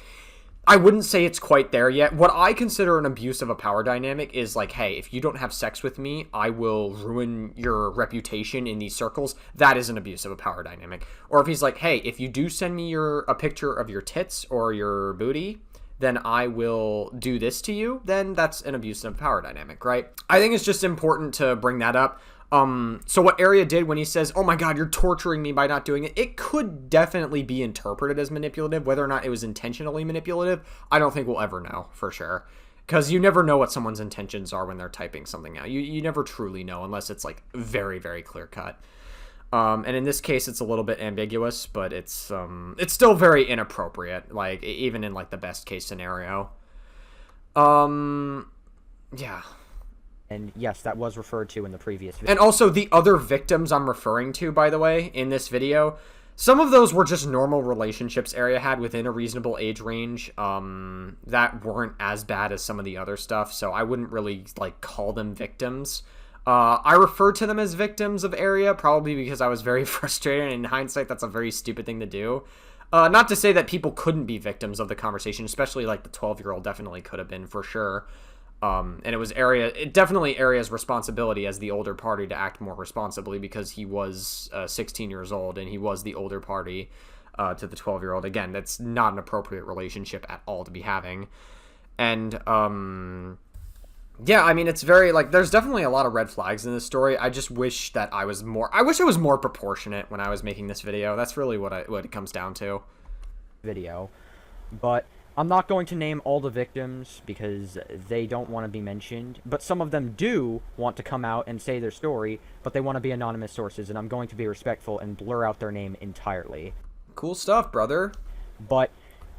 I wouldn't say it's quite there yet. What I consider an abuse of a power dynamic is like, hey, if you don't have sex with me, I will ruin your reputation in these circles. That is an abuse of a power dynamic. Or if he's like, hey, if you do send me a picture of your tits or your booty, then I will do this to you, then that's an abuse of power dynamic, right? I think it's just important to bring that up. So what Area did when he says, oh my god, you're torturing me by not doing it, it could definitely be interpreted as manipulative. Whether or not it was intentionally manipulative, I don't think we'll ever know for sure. because you never know what someone's intentions are when they're typing something out. You never truly know unless it's like very, very clear cut. And in this case, it's a little bit ambiguous, but it's still very inappropriate, like even in like the best case scenario. Yeah. And yes, that was referred to in the previous video. And also the other victims I'm referring to, by the way, in this video, some of those were just normal relationships Area had within a reasonable age range, that weren't as bad as some of the other stuff, so I wouldn't really, like, call them victims. I refer to them as victims of Area, probably because I was very frustrated, and in hindsight, that's a very stupid thing to do. Not to say that people couldn't be victims of the conversation, especially, like, the 12-year-old definitely could have been, for sure. And it was definitely Area's responsibility as the older party to act more responsibly because he was 16 years old and he was the older party to the 12-year-old. Again, that's not an appropriate relationship at all to be having. And, yeah, I mean, it's very, like, there's definitely a lot of red flags in this story. I just wish that I was more proportionate when I was making this video. That's really what it comes down to. Video. But I'm not going to name all the victims because they don't want to be mentioned, but some of them do want to come out and say their story, but they want to be anonymous sources, and I'm going to be respectful and blur out their name entirely. Cool stuff, brother. But,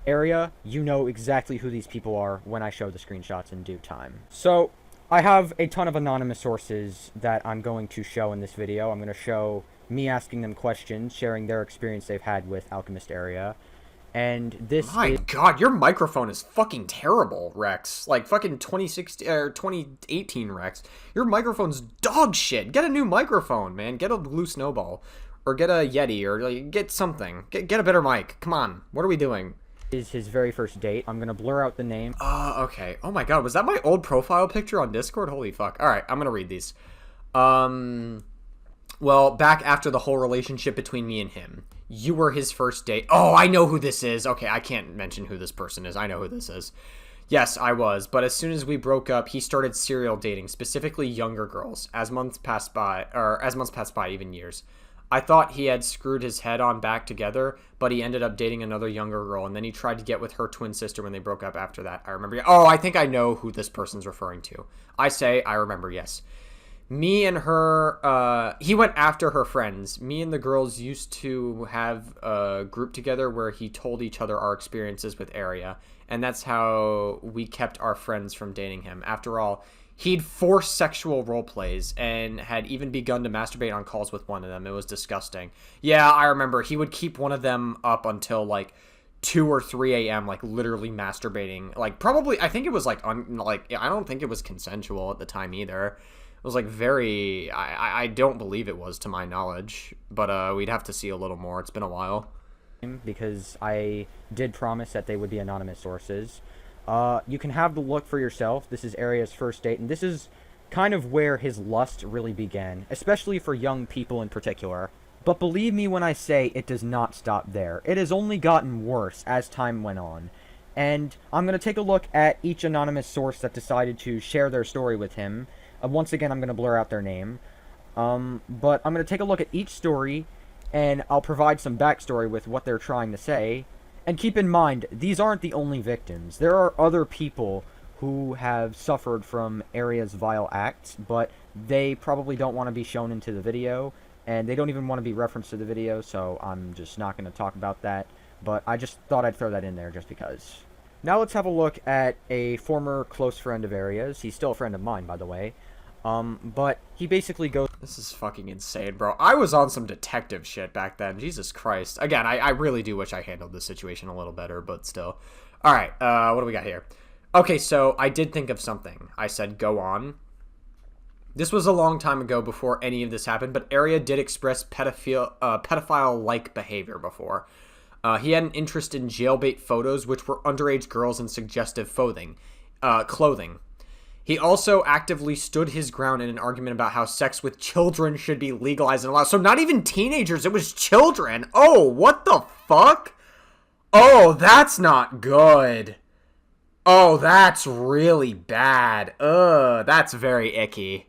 Area, you know exactly who these people are when I show the screenshots in due time. So, I have a ton of anonymous sources that I'm going to show in this video. I'm going to show me asking them questions, sharing their experience they've had with AlchemistArea. And this My God, your microphone is fucking terrible, Rex. Like fucking 2016 or 2018, Rex. Your microphone's dog shit. Get a new microphone, man. Get a blue snowball, or get a Yeti, or like, get something. Get a better mic. Come on. What are we doing? Is his very first date. I'm gonna blur out the name. Okay. Oh my God, was that my old profile picture on Discord? Holy fuck. All right, I'm gonna read these. Well, back after the whole relationship between me and him. You were his first date. Oh, I know who this is. Okay, I can't mention who this person is. I know who this is. Yes, I was. But as soon as we broke up, he started serial dating, specifically younger girls, as months passed by, even years. I thought he had screwed his head on back together, but he ended up dating another younger girl, and then he tried to get with her twin sister when they broke up after that. I remember. Oh, I think I know who this person's referring to. I remember, yes. Me and her, he went after her friends. Me and the girls used to have a group together where he told each other our experiences with Area, and that's how we kept our friends from dating him. After all, he'd forced sexual role plays and had even begun to masturbate on calls with one of them. It was disgusting. Yeah, I remember. He would keep one of them up until, like, 2 or 3 a.m., like, literally masturbating. Like, probably, I think it was, I don't think it was consensual at the time either. It was, like, very... I don't believe it was, to my knowledge. But we'd have to see a little more. It's been a while. Because I did promise that they would be anonymous sources. You can have the look for yourself. This is Area's first date, and this is kind of where his lust really began, especially for young people in particular. But believe me when I say it does not stop there. It has only gotten worse as time went on. And I'm going to take a look at each anonymous source that decided to share their story with him. Once again, I'm going to blur out their name. But I'm going to take a look at each story, and I'll provide some backstory with what they're trying to say. And keep in mind, these aren't the only victims. There are other people who have suffered from Area's vile acts, but they probably don't want to be shown into the video, and they don't even want to be referenced to the video, so I'm just not going to talk about that. But I just thought I'd throw that in there just because. Now let's have a look at a former close friend of Area's. He's still a friend of mine, by the way. But he basically goes... This is fucking insane, bro. I was on some detective shit back then. Jesus Christ. Again, I really do wish I handled this situation a little better, but still. Alright, what do we got here? Okay, so I did think of something. I said, go on. This was a long time ago before any of this happened, but Area did express pedophile-like behavior before. He had an interest in jailbait photos, which were underage girls in suggestive clothing. He also actively stood his ground in an argument about how sex with children should be legalized and allowed. So not even teenagers, it was children. Oh, what the fuck? Oh, that's not good. Oh, that's really bad. Ugh, that's very icky.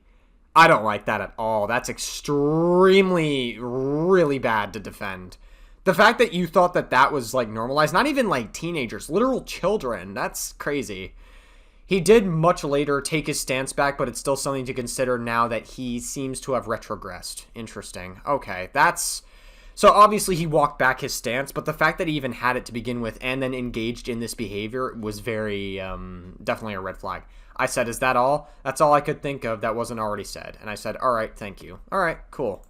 I don't like that at all. That's extremely, really bad to defend. The fact that you thought that that was, like, normalized, not even, like, teenagers, literal children, that's crazy. He did much later take his stance back, but it's still something to consider now that he seems to have retrogressed. Interesting. Okay, that's... So obviously he walked back his stance, but the fact that he even had it to begin with and then engaged in this behavior was very, definitely a red flag. I said, is that all? That's all I could think of that wasn't already said. And I said, all right, thank you. All right, cool.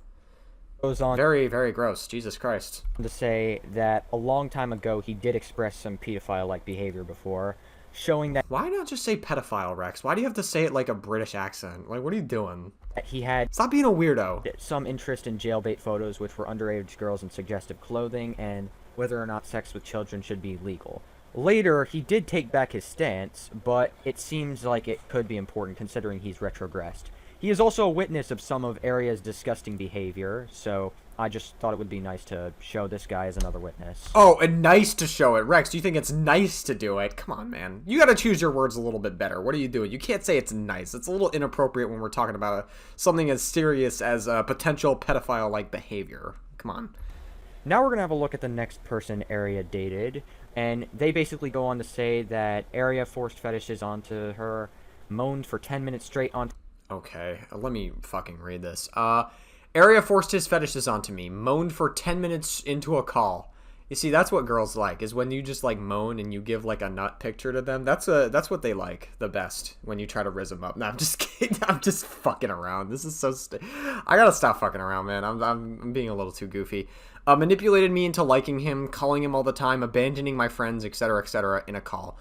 Goes on Very, very gross. Jesus Christ. to say that a long time ago he did express some pedophile-like behavior before, showing that Why not just say pedophile, Rex? Why do you have to say it like a British accent? Like, what are you doing? he had Stop being a weirdo. some interest in jailbait photos, which were underage girls in suggestive clothing, and whether or not sex with children should be legal. Later, he did take back his stance, but it seems like it could be important considering he's retrogressed. He is also a witness of some of Area's disgusting behavior, so I just thought it would be nice to show this guy as another witness. Oh, and nice to show it. Rex, do you think it's nice to do it? Come on, man. You gotta choose your words a little bit better. What are you doing? You can't say it's nice. It's a little inappropriate when we're talking about something as serious as potential pedophile-like behavior. Come on. Now we're going to have a look at the next person Area dated, and they basically go on to say that Area forced fetishes onto her, moaned for 10 minutes straight on... Okay, let me fucking read this. Area forced his fetishes onto me, moaned for 10 minutes into a call. You see, that's what girls like, is when you just, like, moan and you give, like, a nut picture to them. That's what they like the best, when you try to rizz them up. No, I'm just kidding. I'm just fucking around. This is so I gotta stop fucking around, man. I'm being a little too goofy. Manipulated me into liking him, calling him all the time, abandoning my friends, etc., in a call.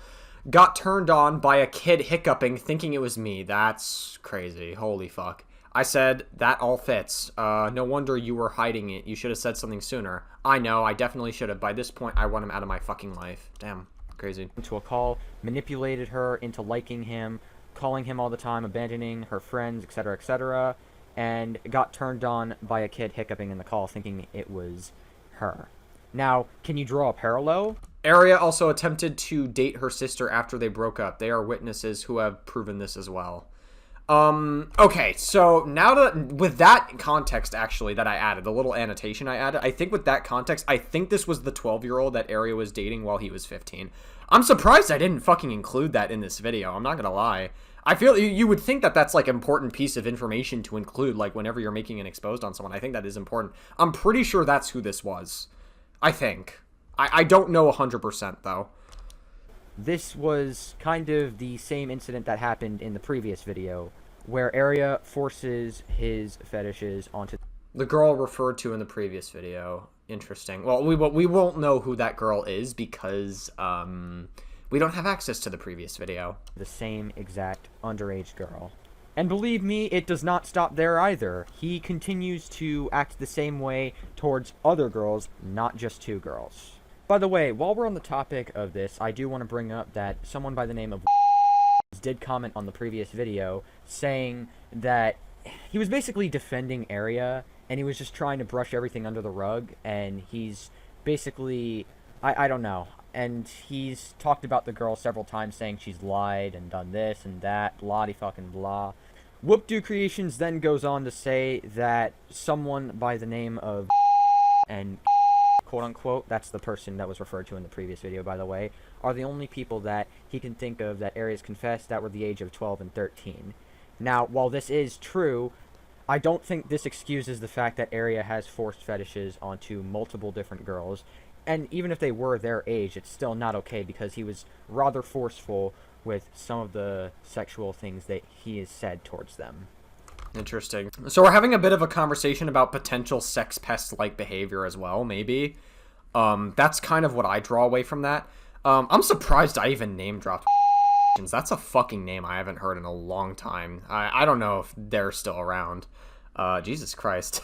Got turned on by a kid hiccuping, thinking it was me. That's crazy. Holy fuck. I said, that all fits. No wonder you were hiding it. You should have said something sooner. I know, I definitely should have. By this point, I want him out of my fucking life. Damn, crazy. ...into a call, manipulated her into liking him, calling him all the time, abandoning her friends, etc., and got turned on by a kid hiccuping in the call, thinking it was her. Now, can you draw a parallel? Area also attempted to date her sister after they broke up. They are witnesses who have proven this as well. Okay, so now that, with that context, actually, that I added, the little annotation I added, I think with that context, I think this was the 12-year-old that Area was dating while he was 15. I'm surprised I didn't fucking include that in this video, I'm not gonna lie. I feel, you would think that that's, like, important piece of information to include, like, whenever you're making an exposed on someone. I think that is important. I'm pretty sure that's who this was. I think. I don't know 100%, though. This was kind of the same incident that happened in the previous video, where Area forces his fetishes onto... The girl referred to in the previous video. Interesting. Well, we won't know who that girl is because, we don't have access to the previous video. ...the same exact underage girl. And believe me, it does not stop there either. He continues to act the same way towards other girls, not just two girls. By the way, while we're on the topic of this, I do want to bring up that someone by the name of did comment on the previous video saying that he was basically defending Area and he was just trying to brush everything under the rug, and he's basically, I don't know, and he's talked about the girl several times saying she's lied and done this and that, blah-de-fucking-blah. Whoop-Do Creations then goes on to say that someone by the name of and quote-unquote, that's the person that was referred to in the previous video, by the way, are the only people that he can think of that Area's confessed that were the age of 12 and 13. Now, while this is true, I don't think this excuses the fact that Area has forced fetishes onto multiple different girls, and even if they were their age, it's still not okay because he was rather forceful with some of the sexual things that he has said towards them. Interesting. So we're having a bit of a conversation about potential sex pest-like behavior as well, maybe. That's kind of what I draw away from that. I'm surprised I even name-dropped. That's a fucking name I haven't heard in a long time. I don't know if they're still around. Jesus Christ.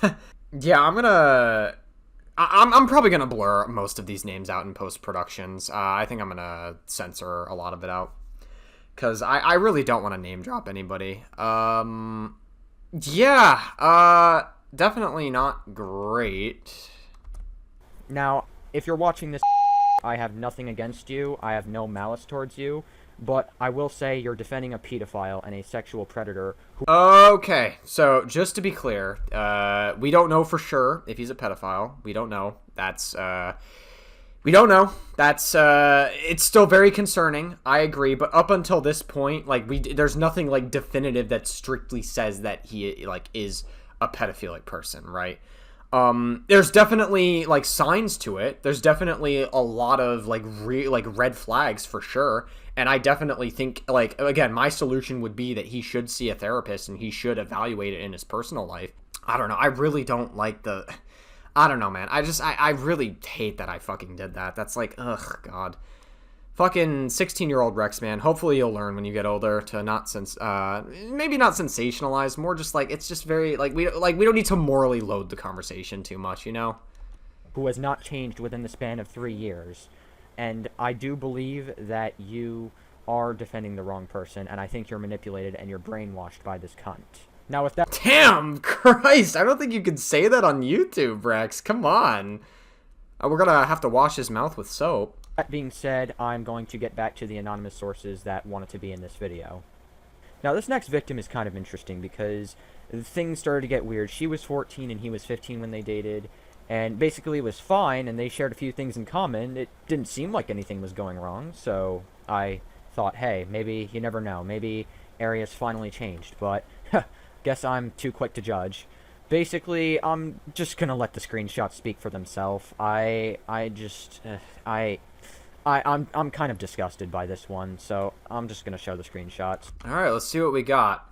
Yeah, I'm probably gonna blur most of these names out in post-productions. I think I'm gonna censor a lot of it out. Because I really don't want to name-drop anybody. Yeah, definitely not great. Now, if you're watching this, I have nothing against you, I have no malice towards you, but I will say you're defending a pedophile and a sexual predator who... Okay, so just to be clear, we don't know for sure if he's a pedophile. We don't know. That's, We don't know. That's it's still very concerning. I agree, but up until this point, like there's nothing like definitive that strictly says that he like is a pedophilic person, right? There's definitely like signs to it. There's definitely a lot of like red flags for sure. And I definitely think, like, again, my solution would be that he should see a therapist and he should evaluate it in his personal life. I don't know. I really don't like I don't know, man. I really hate that I fucking did that. That's like, ugh, God. Fucking 16-year-old Rex, man. Hopefully you'll learn when you get older to not maybe not sensationalize, more just like, it's just very, like, we don't need to morally load the conversation too much, you know? Who has not changed within the span of 3 years. And I do believe that you are defending the wrong person, and I think you're manipulated and you're brainwashed by this cunt. Now, with that... Damn, Christ, I don't think you can say that on YouTube, Rex. Come on. We're gonna have to wash his mouth with soap. That being said, I'm going to get back to the anonymous sources that wanted to be in this video. Now, this next victim is kind of interesting because things started to get weird. She was 14 and he was 15 when they dated. And basically it was fine, and they shared a few things in common. It didn't seem like anything was going wrong, so I thought, hey, maybe, you never know, maybe Area's finally changed, but guess I'm too quick to judge. Basically, I'm just gonna let the screenshots speak for themselves. I'm kind of disgusted by this one, so I'm just gonna show the screenshots. Alright, let's see what we got.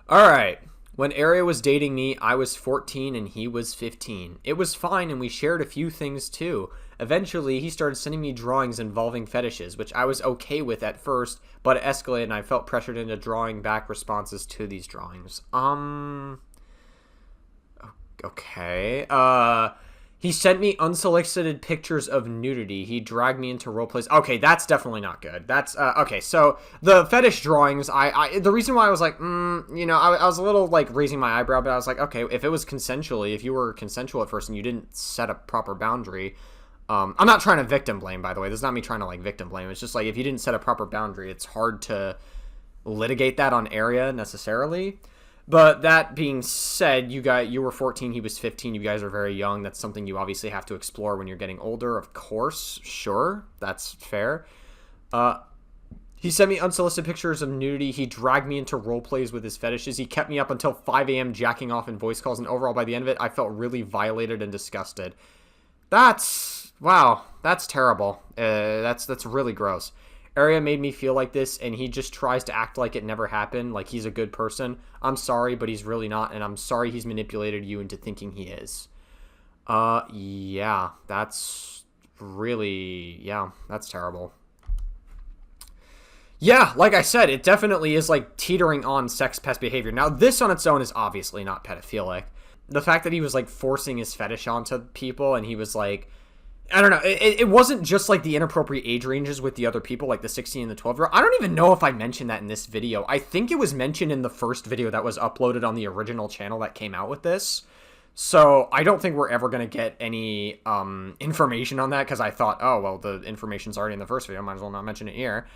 Alright. When Area was dating me, I was 14 and he was 15. It was fine and we shared a few things too. Eventually, he started sending me drawings involving fetishes, which I was okay with at first, but it escalated and I felt pressured into drawing back responses to these drawings. Okay. He sent me unsolicited pictures of nudity. He dragged me into role plays. Okay, that's definitely not good. That's, okay, so the fetish drawings, the reason why I was like, you know, I was a little, like, raising my eyebrow, but I was like, okay, if it was consensually, if you were consensual at first and you didn't set a proper boundary, I'm not trying to victim blame, by the way. This is not me trying to, like, victim blame. It's just, like, if you didn't set a proper boundary, it's hard to litigate that on Area necessarily. But that being said, you were 14, he was 15, you guys are very young. That's something you obviously have to explore when you're getting older, of course. Sure, that's fair. He sent me unsolicited pictures of nudity. He dragged me into role plays with his fetishes. He kept me up until 5 a.m. jacking off in voice calls, and overall, by the end of it, I felt really violated and disgusted. Wow, that's terrible. That's really gross. Area made me feel like this, and he just tries to act like it never happened, like he's a good person. I'm sorry, but he's really not, and I'm sorry he's manipulated you into thinking he is. Yeah, that's terrible. Yeah, like I said, it definitely is, like, teetering on sex pest behavior. Now, this on its own is obviously not pedophilic. The fact that he was, like, forcing his fetish onto people, and he was, like, I don't know. It wasn't just like the inappropriate age ranges with the other people, like the 16 and the 12-year-old. I don't even know if I mentioned that in this video. I think it was mentioned in the first video that was uploaded on the original channel that came out with this. So I don't think we're ever going to get any information on that because I thought, oh, well, the information's already in the first video. Might as well not mention it here.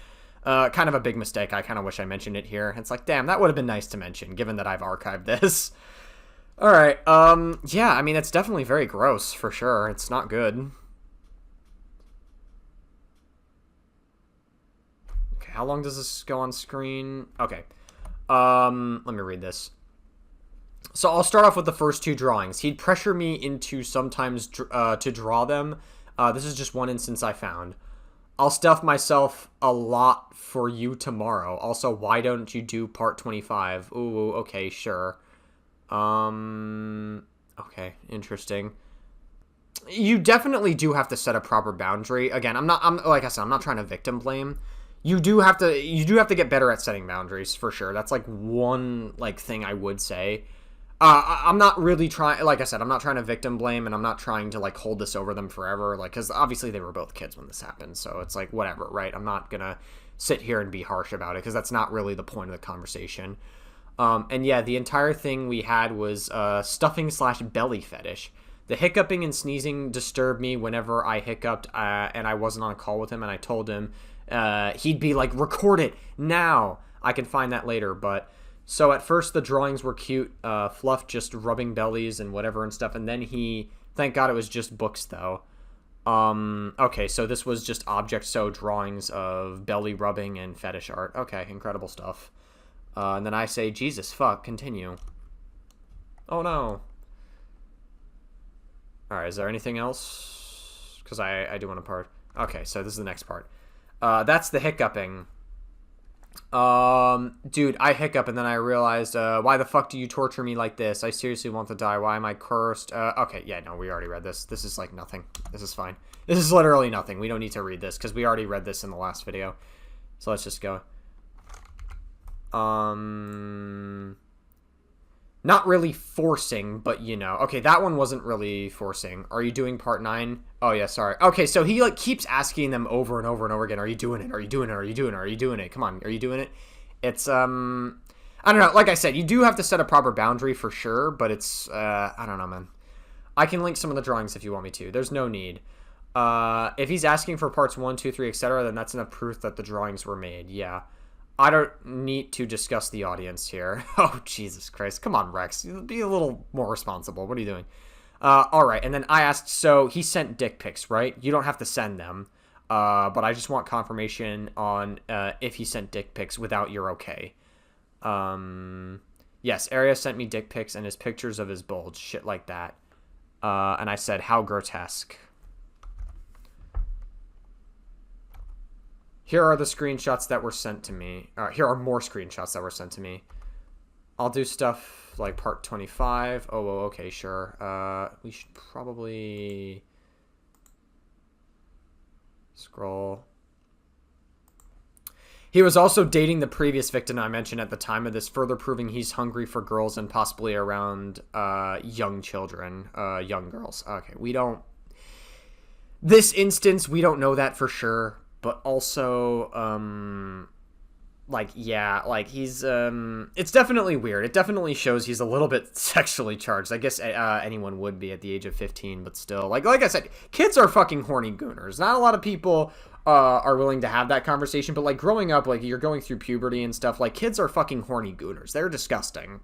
Kind of a big mistake. I kind of wish I mentioned it here. It's like, damn, that would have been nice to mention given that I've archived this. All right. Yeah, I mean, it's definitely very gross for sure. It's not good. How long does this go on screen? Okay. Let me read this. So I'll start off with the first two drawings. He'd pressure me into sometimes to draw them. This is just one instance I found. I'll stuff myself a lot for you tomorrow. Also, why don't you do part 25? Ooh, okay, sure. Okay, interesting. You definitely do have to set a proper boundary. Again, like I said, I'm not trying to victim blame. You do have to get better at setting boundaries for sure. That's like one like thing I would say. I'm not really trying, like I said, I'm not trying to victim blame, and I'm not trying to like hold this over them forever, like, because obviously they were both kids when this happened, so it's like whatever, right? I'm not gonna sit here and be harsh about it because that's not really the point of the conversation. And yeah, the entire thing we had was stuffing / belly fetish. The hiccuping and sneezing disturbed me whenever I hiccuped, and I wasn't on a call with him, and I told him he'd be like, record it now. I can find that later, but so at first the drawings were cute, Fluff just rubbing bellies and whatever and stuff, and then thank God it was just books though. Okay, so this was just object show drawings of belly rubbing and fetish art. Okay, incredible stuff. And then I say, Jesus, fuck, continue. Oh, no. Alright, is there anything else? Because I do want to part. Okay, so this is the next part. That's the hiccuping. Dude, I hiccup and then I realized, why the fuck do you torture me like this? I seriously want to die. Why am I cursed? Okay, yeah, no, we already read this. This is like nothing. This is fine. This is literally nothing. We don't need to read this because we already read this in the last video. So let's just go. Not really forcing, but you know. Okay, that one wasn't really forcing. Are you doing part 9? Oh, yeah, sorry. Okay, so he like keeps asking them over and over and over again. Are you doing it? Are you doing it? Are you doing it? Are you doing it? Come on, are you doing it? It's, I don't know. Like I said, you do have to set a proper boundary for sure, but it's, I don't know, man. I can link some of the drawings if you want me to. There's no need. If he's asking for parts 1, 2, 3, etc., then that's enough proof that the drawings were made. Yeah. I don't need to discuss the audience here. Oh, Jesus Christ. Come on, Rex. Be a little more responsible. What are you doing? All right. And then I asked, so he sent dick pics, right? You don't have to send them. But I just want confirmation on if he sent dick pics without your okay. Yes, Area sent me dick pics and his pictures of his bulge. Shit like that. And I said, how grotesque. Here are the screenshots that were sent to me. Here are more screenshots that were sent to me. I'll do stuff like part 25. Oh, well, okay, sure. We should probably scroll. He was also dating the previous victim I mentioned at the time of this, further proving he's hungry for girls and possibly around young children, young girls. Okay, we don't... This instance, we don't know that for sure. But also, like, yeah, like, he's, it's definitely weird. It definitely shows he's a little bit sexually charged. I guess anyone would be at the age of 15, but still. Like I said, kids are fucking horny gooners. Not a lot of people are willing to have that conversation, but, like, growing up, like, you're going through puberty and stuff, like, kids are fucking horny gooners. They're disgusting.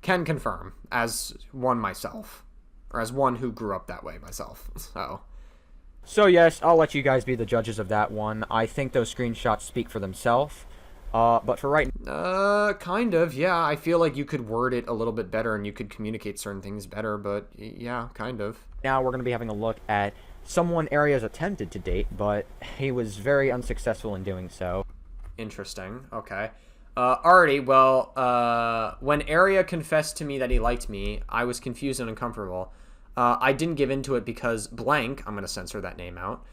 Can confirm, as one myself. Or as one who grew up that way myself, so... So yes, I'll let you guys be the judges of that one. I think those screenshots speak for themselves. But for right kind of, yeah. I feel like you could word it a little bit better and you could communicate certain things better, but yeah, kind of. now, we're going to be having a look at someone Area's attempted to date, but he was very unsuccessful in doing so. Interesting. Okay. Alrighty, well, when Area confessed to me that he liked me, I was confused and uncomfortable. I didn't give into it because Blank, I'm going to censor that name out,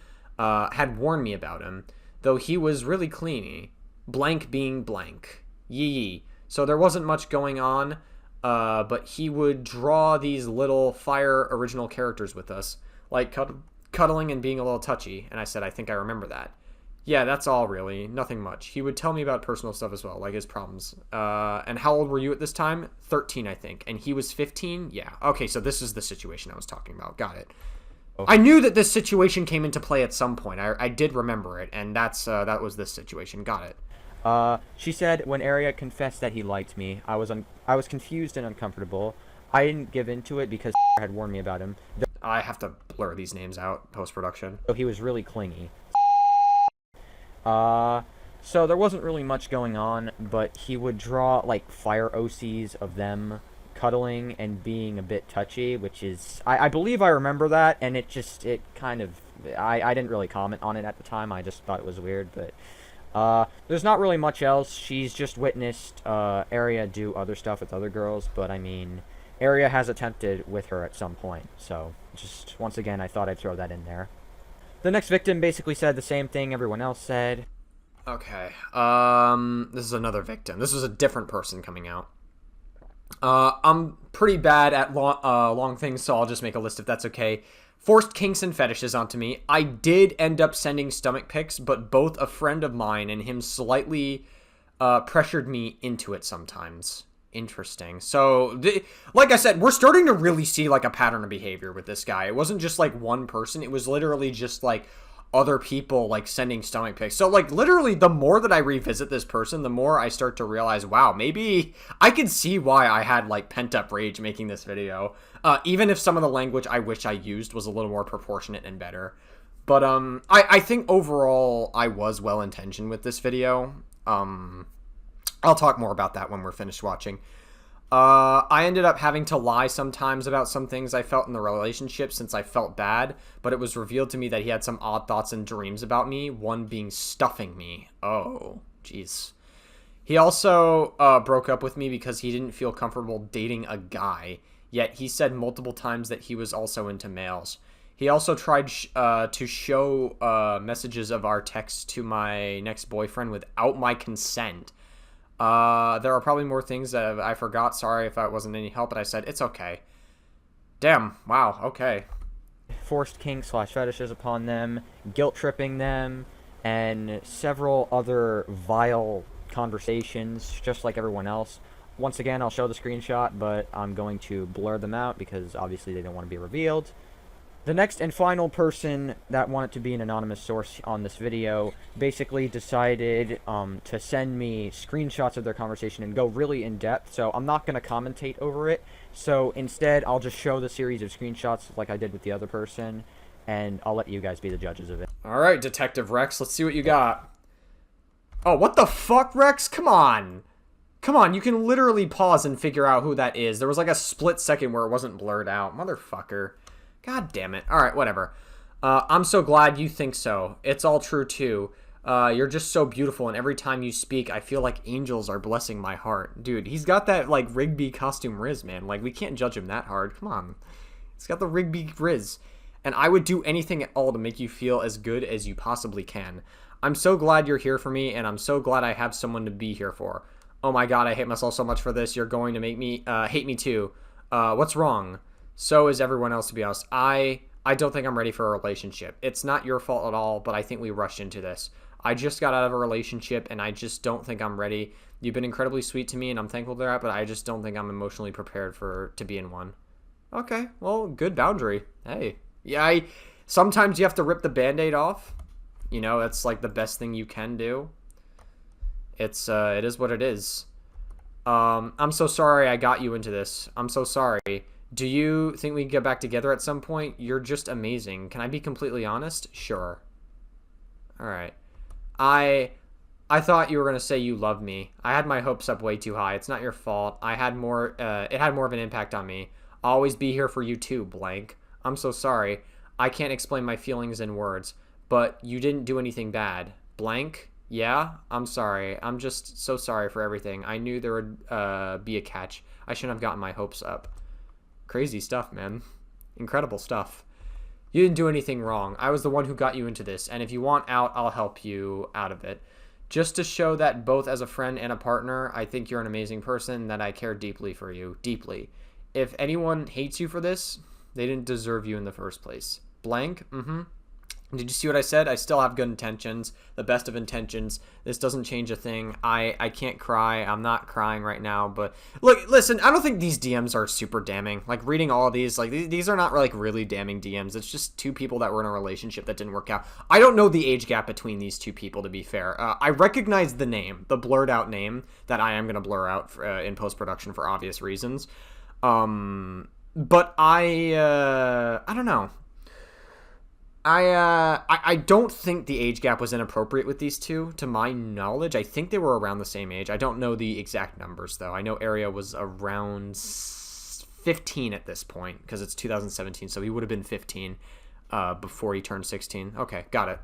had warned me about him, though he was really cleany. Blank being Blank. Yee. So there wasn't much going on, but he would draw these little fire original characters with us, like cuddling and being a little touchy, and I said, I think I remember that. Yeah, that's all really. Nothing much. He would tell me about personal stuff as well, like his problems. And how old were you at this time? 13, I think. And he was 15? Yeah. Okay, so this is the situation I was talking about. Got it. Oh. I knew that this situation came into play at some point. I did remember it, and that was this situation. Got it. She said when Area confessed that he liked me, I was confused and uncomfortable. I didn't give into it because had warned me about him. I have to blur these names out post-production. So he was really clingy. So there wasn't really much going on, but he would draw, like, fire OCs of them cuddling and being a bit touchy, which is... I believe I remember that, and it kind of... I didn't really comment on it at the time, I just thought it was weird, but... there's not really much else. She's just witnessed, Area do other stuff with other girls, but, I mean, Area has attempted with her at some point, so just, once again, I thought I'd throw that in there. The next victim basically said the same thing everyone else said. Okay, this is another victim. This was a different person coming out. I'm pretty bad at long things, so I'll just make a list if that's okay. Forced kinks and fetishes onto me. I did end up sending stomach pics, but both a friend of mine and him slightly pressured me into it sometimes. Interesting. So, like I said, we're starting to really see, like, a pattern of behavior with this guy. It wasn't just, like, one person. It was literally just, like, other people like sending stomach pics. So like literally the more that I revisit this person, the more I start to realize, wow, maybe I can see why I had like pent up rage making this video. Even if some of the language I wish I used was a little more proportionate and better. But I think overall I was well intentioned with this video. I'll talk more about that when we're finished watching. I ended up having to lie sometimes about some things I felt in the relationship since I felt bad, but it was revealed to me that he had some odd thoughts and dreams about me, one being stuffing me. Oh, jeez. He also broke up with me because he didn't feel comfortable dating a guy, yet he said multiple times that he was also into males. He also tried to show messages of our texts to my next boyfriend without my consent. There are probably more things that I forgot. Sorry if that wasn't any help, but I said, it's okay. Damn. Wow. Okay. Forced kink/fetishes upon them, guilt-tripping them, and several other vile conversations, just like everyone else. Once again, I'll show the screenshot, but I'm going to blur them out because obviously they don't want to be revealed. The next and final person that wanted to be an anonymous source on this video basically decided to send me screenshots of their conversation and go really in depth, so I'm not going to commentate over it. So instead, I'll just show the series of screenshots like I did with the other person, and I'll let you guys be the judges of it. Alright, Detective Rex, let's see what you got. Oh, what the fuck, Rex? Come on. Come on, you can literally pause and figure out who that is. There was like a split second where it wasn't blurred out. Motherfucker. God damn it. Alright, whatever. I'm so glad you think so. It's all true, too. You're just so beautiful, and every time you speak, I feel like angels are blessing my heart. Dude, he's got that, like, Rigby costume riz, man. Like, we can't judge him that hard. Come on. He's got the Rigby riz. And I would do anything at all to make you feel as good as you possibly can. I'm so glad you're here for me, and I'm so glad I have someone to be here for. Oh my god, I hate myself so much for this. You're going to make me, hate me too. What's wrong? So is everyone else, to be honest. I don't think I'm ready for a relationship. It's not your fault at all, but I think we rushed into this. I just got out of a relationship, and I just don't think I'm ready. You've been incredibly sweet to me, and I'm thankful for that, but I just don't think I'm emotionally prepared to be in one. Okay, well, good boundary. Hey. Yeah, sometimes you have to rip the Band-Aid off. You know, that's like the best thing you can do. It is what it is. I'm so sorry I got you into this. I'm so sorry. Do you think we can get back together at some point? You're just amazing. Can I be completely honest? Sure. Alright. I thought you were going to say you love me. I had my hopes up way too high. It's not your fault. It had more of an impact on me. I'll always be here for you too, blank. I'm so sorry. I can't explain my feelings in words, but you didn't do anything bad. Blank? Yeah? I'm sorry. I'm just so sorry for everything. I knew there would be a catch. I shouldn't have gotten my hopes up. Crazy stuff, man. Incredible stuff. You didn't do anything wrong. I was the one who got you into this, and if you want out, I'll help you out of it. Just to show that both as a friend and a partner, I think you're an amazing person, that I care deeply for you. Deeply. If anyone hates you for this, they didn't deserve you in the first place. Blank? Mm-hmm. Did you see what I said? I still have good intentions, the best of intentions. This doesn't change a thing. I can't cry. I'm not crying right now, but look, listen, I don't think these DMs are super damning. Like, reading all of these, like, these are not like really damning DMs. It's just two people that were in a relationship that didn't work out. I don't know the age gap between these two people, to be fair. I recognize the name, the blurred out name that I am going to blur out in post-production for obvious reasons. But I don't know. I don't think the age gap was inappropriate with these two, to my knowledge. I think they were around the same age. I don't know the exact numbers, though. I know Area was around 15 at this point, because it's 2017, so he would have been 15 before he turned 16. Okay, got it.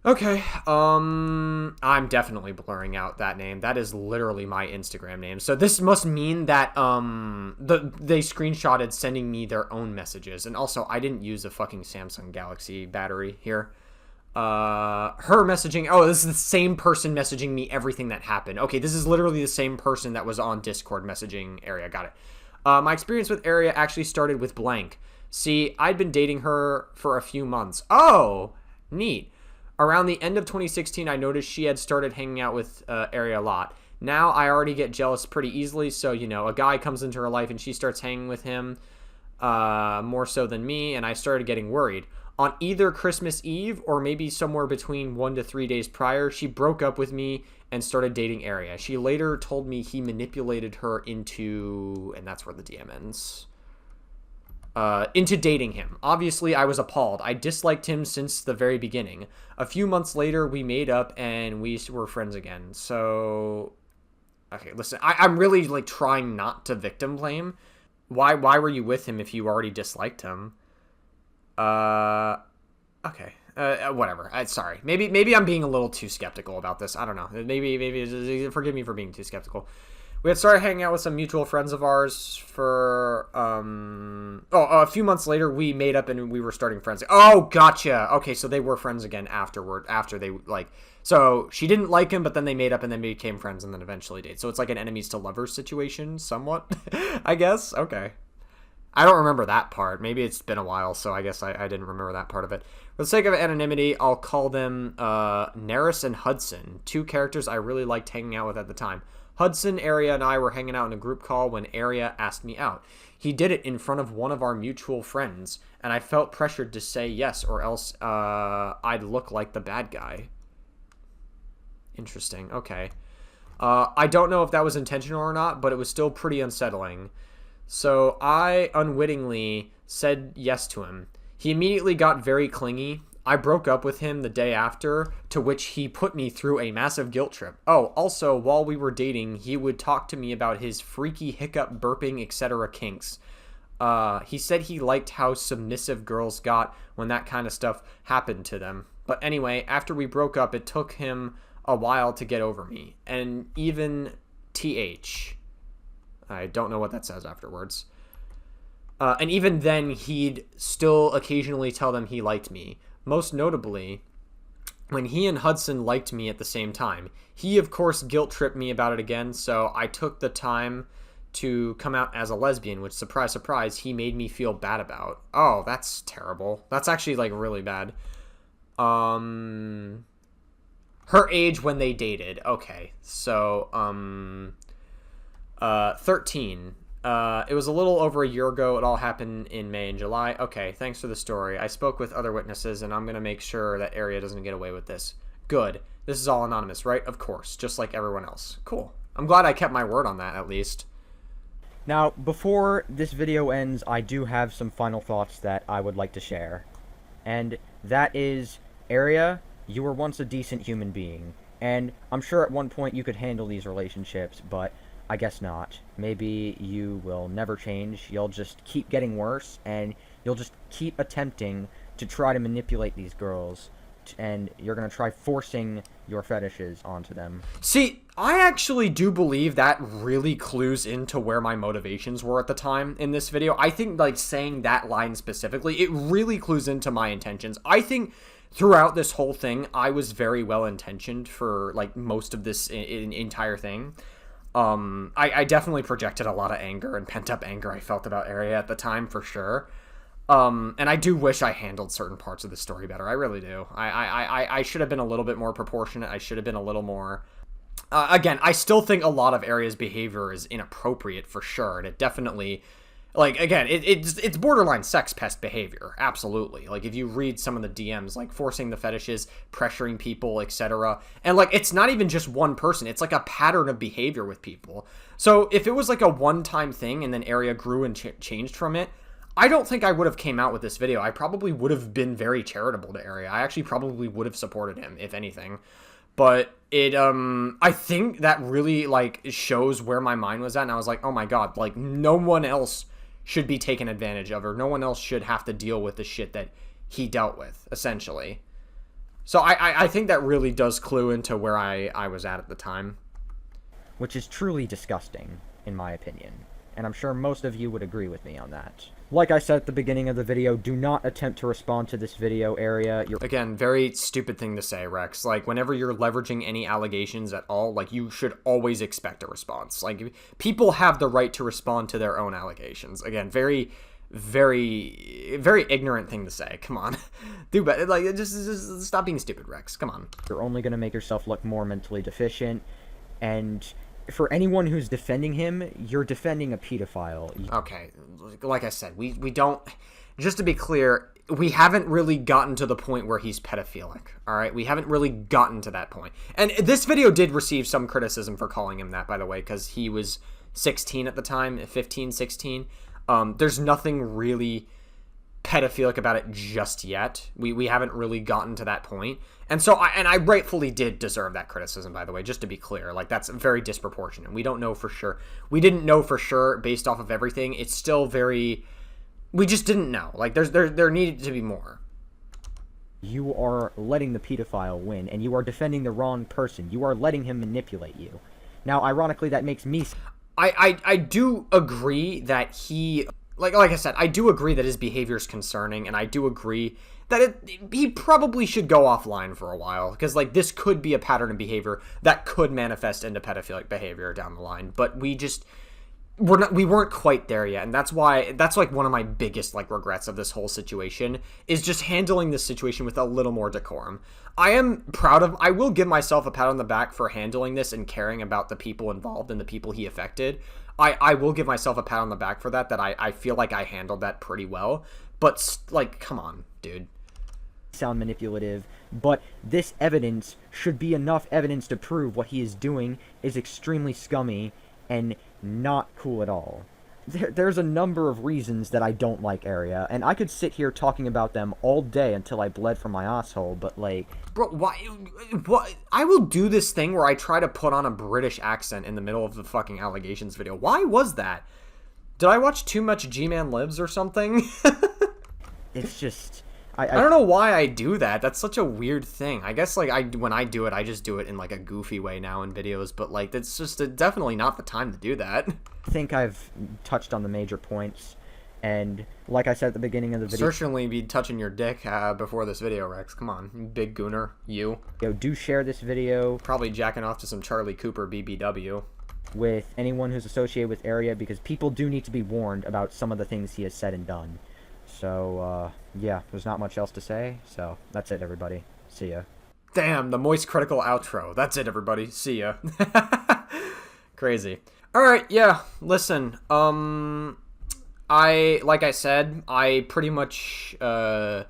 Okay, I'm definitely blurring out that name. That is literally my Instagram name. So this must mean that they screenshotted sending me their own messages. And also, I didn't use a fucking Samsung Galaxy battery here. Her messaging, oh, this is the same person messaging me everything that happened. Okay, this is literally the same person that was on Discord messaging Area. Got it. My experience with Area actually started with blank. See, I'd been dating her for a few months. Oh, neat. Around the end of 2016, I noticed she had started hanging out with Area a lot. Now, I already get jealous pretty easily, so, you know, a guy comes into her life and she starts hanging with him more so than me, and I started getting worried. On either Christmas Eve or maybe somewhere between 1 to 3 days prior, she broke up with me and started dating Area. She later told me he manipulated her into, and that's where the DM ends, into dating him. Obviously, I was appalled. I disliked him since the very beginning. A few months later, we made up and we were friends again. So, okay, listen, I'm really like trying not to victim blame. Why were you with him if you already disliked him? Okay. Whatever. Sorry. Maybe I'm being a little too skeptical about this. I don't know. Maybe forgive me for being too skeptical. We had started hanging out with some mutual friends of ours for, a few months later, we made up and we were starting friends. Oh, gotcha. Okay, so they were friends again after they, like, so she didn't like him, but then they made up and then became friends and then eventually dated. So it's like an enemies to lovers situation, somewhat, I guess. Okay. I don't remember that part. Maybe it's been a while, so I guess I didn't remember that part of it. For the sake of anonymity, I'll call them Neris and Hudson, two characters I really liked hanging out with at the time. Hudson, Area, and I were hanging out in a group call when Area asked me out. He did it in front of one of our mutual friends, and I felt pressured to say yes or else I'd look like the bad guy. Interesting. Okay. I don't know if that was intentional or not, but it was still pretty unsettling. So I unwittingly said yes to him. He immediately got very clingy. I broke up with him the day after, to which he put me through a massive guilt trip. Oh, also, while we were dating, he would talk to me about his freaky hiccup, burping, etc. kinks. He said he liked how submissive girls got when that kind of stuff happened to them. But anyway, after we broke up, it took him a while to get over me. And even TH. I don't know what that says afterwards. And even then, he'd still occasionally tell them he liked me. Most notably, when he and Hudson liked me at the same time. He, of course, guilt-tripped me about it again, so I took the time to come out as a lesbian, which, surprise, surprise, he made me feel bad about. Oh, that's terrible. That's actually, like, really bad. Her age when they dated. Okay, so, 13. It was a little over a year ago. It all happened in May and July. Okay, thanks for the story. I spoke with other witnesses, and I'm going to make sure that Area doesn't get away with this. Good. This is all anonymous, right? Of course, just like everyone else. Cool. I'm glad I kept my word on that, at least. Now, before this video ends, I do have some final thoughts that I would like to share. And that is, Area, you were once a decent human being. And I'm sure at one point you could handle these relationships, but I guess not. Maybe you will never change. You'll just keep getting worse, and you'll just keep attempting to try to manipulate these girls, and you're going to try forcing your fetishes onto them. See, I actually do believe that really clues into where my motivations were at the time in this video. I think, like, saying that line specifically, it really clues into my intentions. I think throughout this whole thing, I was very well-intentioned for, like, most of this entire thing. I definitely projected a lot of anger and pent-up anger I felt about Area at the time, for sure. And I do wish I handled certain parts of the story better. I really do. I should have been a little bit more proportionate. I should have been a little more... again, I still think a lot of Area's behavior is inappropriate, for sure. And it definitely... Like, again, it's borderline sex pest behavior. Absolutely. Like, if you read some of the DMs, like, forcing the fetishes, pressuring people, etc. And, like, it's not even just one person. It's, like, a pattern of behavior with people. So, if it was, like, a one-time thing and then Area grew and changed from it, I don't think I would have came out with this video. I probably would have been very charitable to Area. I actually probably would have supported him, if anything. But it, I think that really, like, shows where my mind was at. And I was like, oh my god, like, no one else should be taken advantage of, or no one else should have to deal with the shit that he dealt with, essentially. So I think that really does clue into where I was at the time. Which is truly disgusting, in my opinion. And I'm sure most of you would agree with me on that. Like I said at the beginning of the video, do not attempt to respond to this video, Area. Again, very stupid thing to say, Rex. Like, whenever you're leveraging any allegations at all, like, you should always expect a response. Like, people have the right to respond to their own allegations. Again, very, very, very ignorant thing to say. Come on. Do better. Like, just stop being stupid, Rex. Come on. You're only going to make yourself look more mentally deficient, and... for anyone who's defending him, you're defending a pedophile. Okay, like I said, we don't... just to be clear, we haven't really gotten to the point where he's pedophilic, all right? We haven't really gotten to that point. And this video did receive some criticism for calling him that, by the way, because he was 16 at the time, 15, 16. There's nothing really pedophilic about it just yet. We haven't really gotten to that point. And so I rightfully did deserve that criticism, by the way, just to be clear. Like, that's very disproportionate. We don't know for sure. We didn't know for sure based off of everything. It's still very... We just didn't know. Like, there needed to be more. You are letting the pedophile win, and you are defending the wrong person. You are letting him manipulate you. Now, ironically, that makes me... I do agree that he... Like I said, I do agree that his behavior is concerning, and I do agree that he probably should go offline for a while, because, like, this could be a pattern of behavior that could manifest into pedophilic behavior down the line, but we weren't quite there yet, and that's like one of my biggest, like, regrets of this whole situation, is just handling this situation with a little more decorum. I will give myself a pat on the back for handling this and caring about the people involved and the people he affected. I will give myself a pat on the back for that I feel like I handled that pretty well, but, like, come on, dude. Sound manipulative, but this evidence should be enough evidence to prove what he is doing is extremely scummy and not cool at all. There's a number of reasons that I don't like Area, and I could sit here talking about them all day until I bled from my asshole, but, like... Bro, why? What? I will do this thing where I try to put on a British accent in the middle of the fucking allegations video. Why was that? Did I watch too much G-Man Lives or something? It's just... I don't know why I do that. That's such a weird thing. I guess, like, when I do it, I just do it in, like, a goofy way now in videos, but, like, that's just definitely not the time to do that. I think I've touched on the major points, and like I said at the beginning of the video... Certainly be touching your dick before this video, Rex. Come on, you big gooner. You. Do share this video. Probably jacking off to some Charlie Cooper BBW. With anyone who's associated with Area, because people do need to be warned about some of the things he has said and done. So, yeah, there's not much else to say, so that's it, everybody. See ya. Damn, the moist critical outro. That's it, everybody. See ya. Crazy. Alright, yeah, listen, like I said, I pretty much, the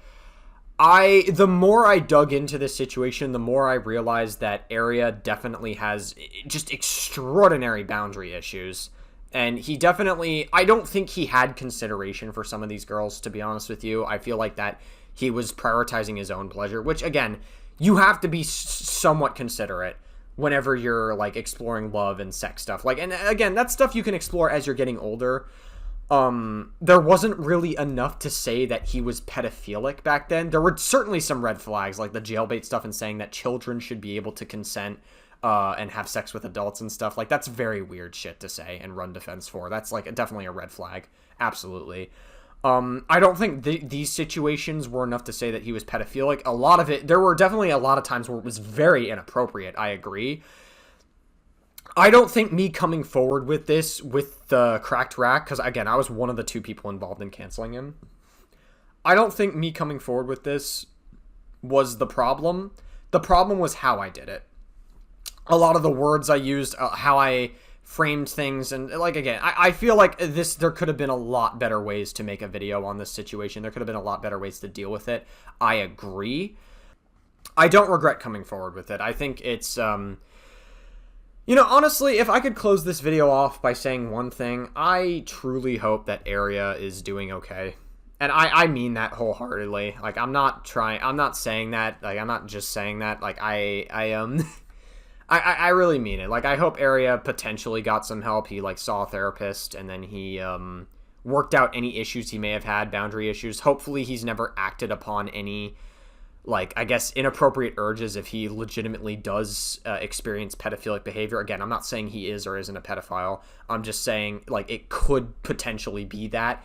more I dug into this situation, the more I realized that Area definitely has just extraordinary boundary issues. And he definitely, I don't think he had consideration for some of these girls, to be honest with you. I feel like that he was prioritizing his own pleasure, which, again, you have to be somewhat considerate whenever you're, like, exploring love and sex stuff. Like, and again, that's stuff you can explore as you're getting older. There wasn't really enough to say that he was pedophilic back then. There were certainly some red flags, like the jailbait stuff and saying that children should be able to consent and have sex with adults and stuff. Like, that's very weird shit to say and run defense for. That's, like, definitely a red flag. Absolutely. I don't think these situations were enough to say that he was pedophilic. A lot of it, there were definitely a lot of times where it was very inappropriate, I agree. I don't think me coming forward with this, with the cracked rack, because, again, I was one of the 2 people involved in canceling him. I don't think me coming forward with this was the problem. The problem was how I did it. A lot of the words I used, how I framed things, and, like, again, I feel like there could have been a lot better ways to make a video on this situation. There could have been a lot better ways to deal with it. I agree. I don't regret coming forward with it. I think it's, you know, honestly, if I could close this video off by saying one thing, I truly hope that Area is doing okay. And I mean that wholeheartedly. Like, I'm not saying that, like, I'm not just saying that, like, I really mean it. Like, I hope Area potentially got some help. He, like, saw a therapist, and then he worked out any issues he may have had, boundary issues. Hopefully he's never acted upon any, like, I guess, inappropriate urges if he legitimately does experience pedophilic behavior. Again, I'm not saying he is or isn't a pedophile. I'm just saying, like, it could potentially be that.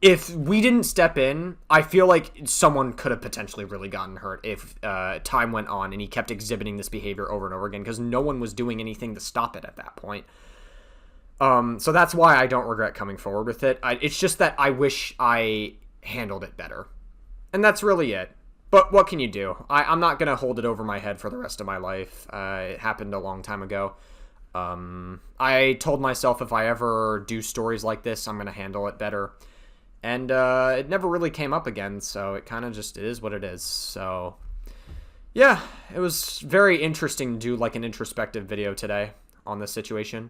If we didn't step in, I feel like someone could have potentially really gotten hurt if time went on and he kept exhibiting this behavior over and over again, because no one was doing anything to stop it at that point. So that's why I don't regret coming forward with it. It's just that I wish I handled it better. And that's really it. But what can you do? I'm not going to hold it over my head for the rest of my life. It happened a long time ago. I told myself if I ever do stories like this, I'm going to handle it better. And it never really came up again, so it kind of just is what it is. So yeah, it was very interesting to do like an introspective video today on this situation.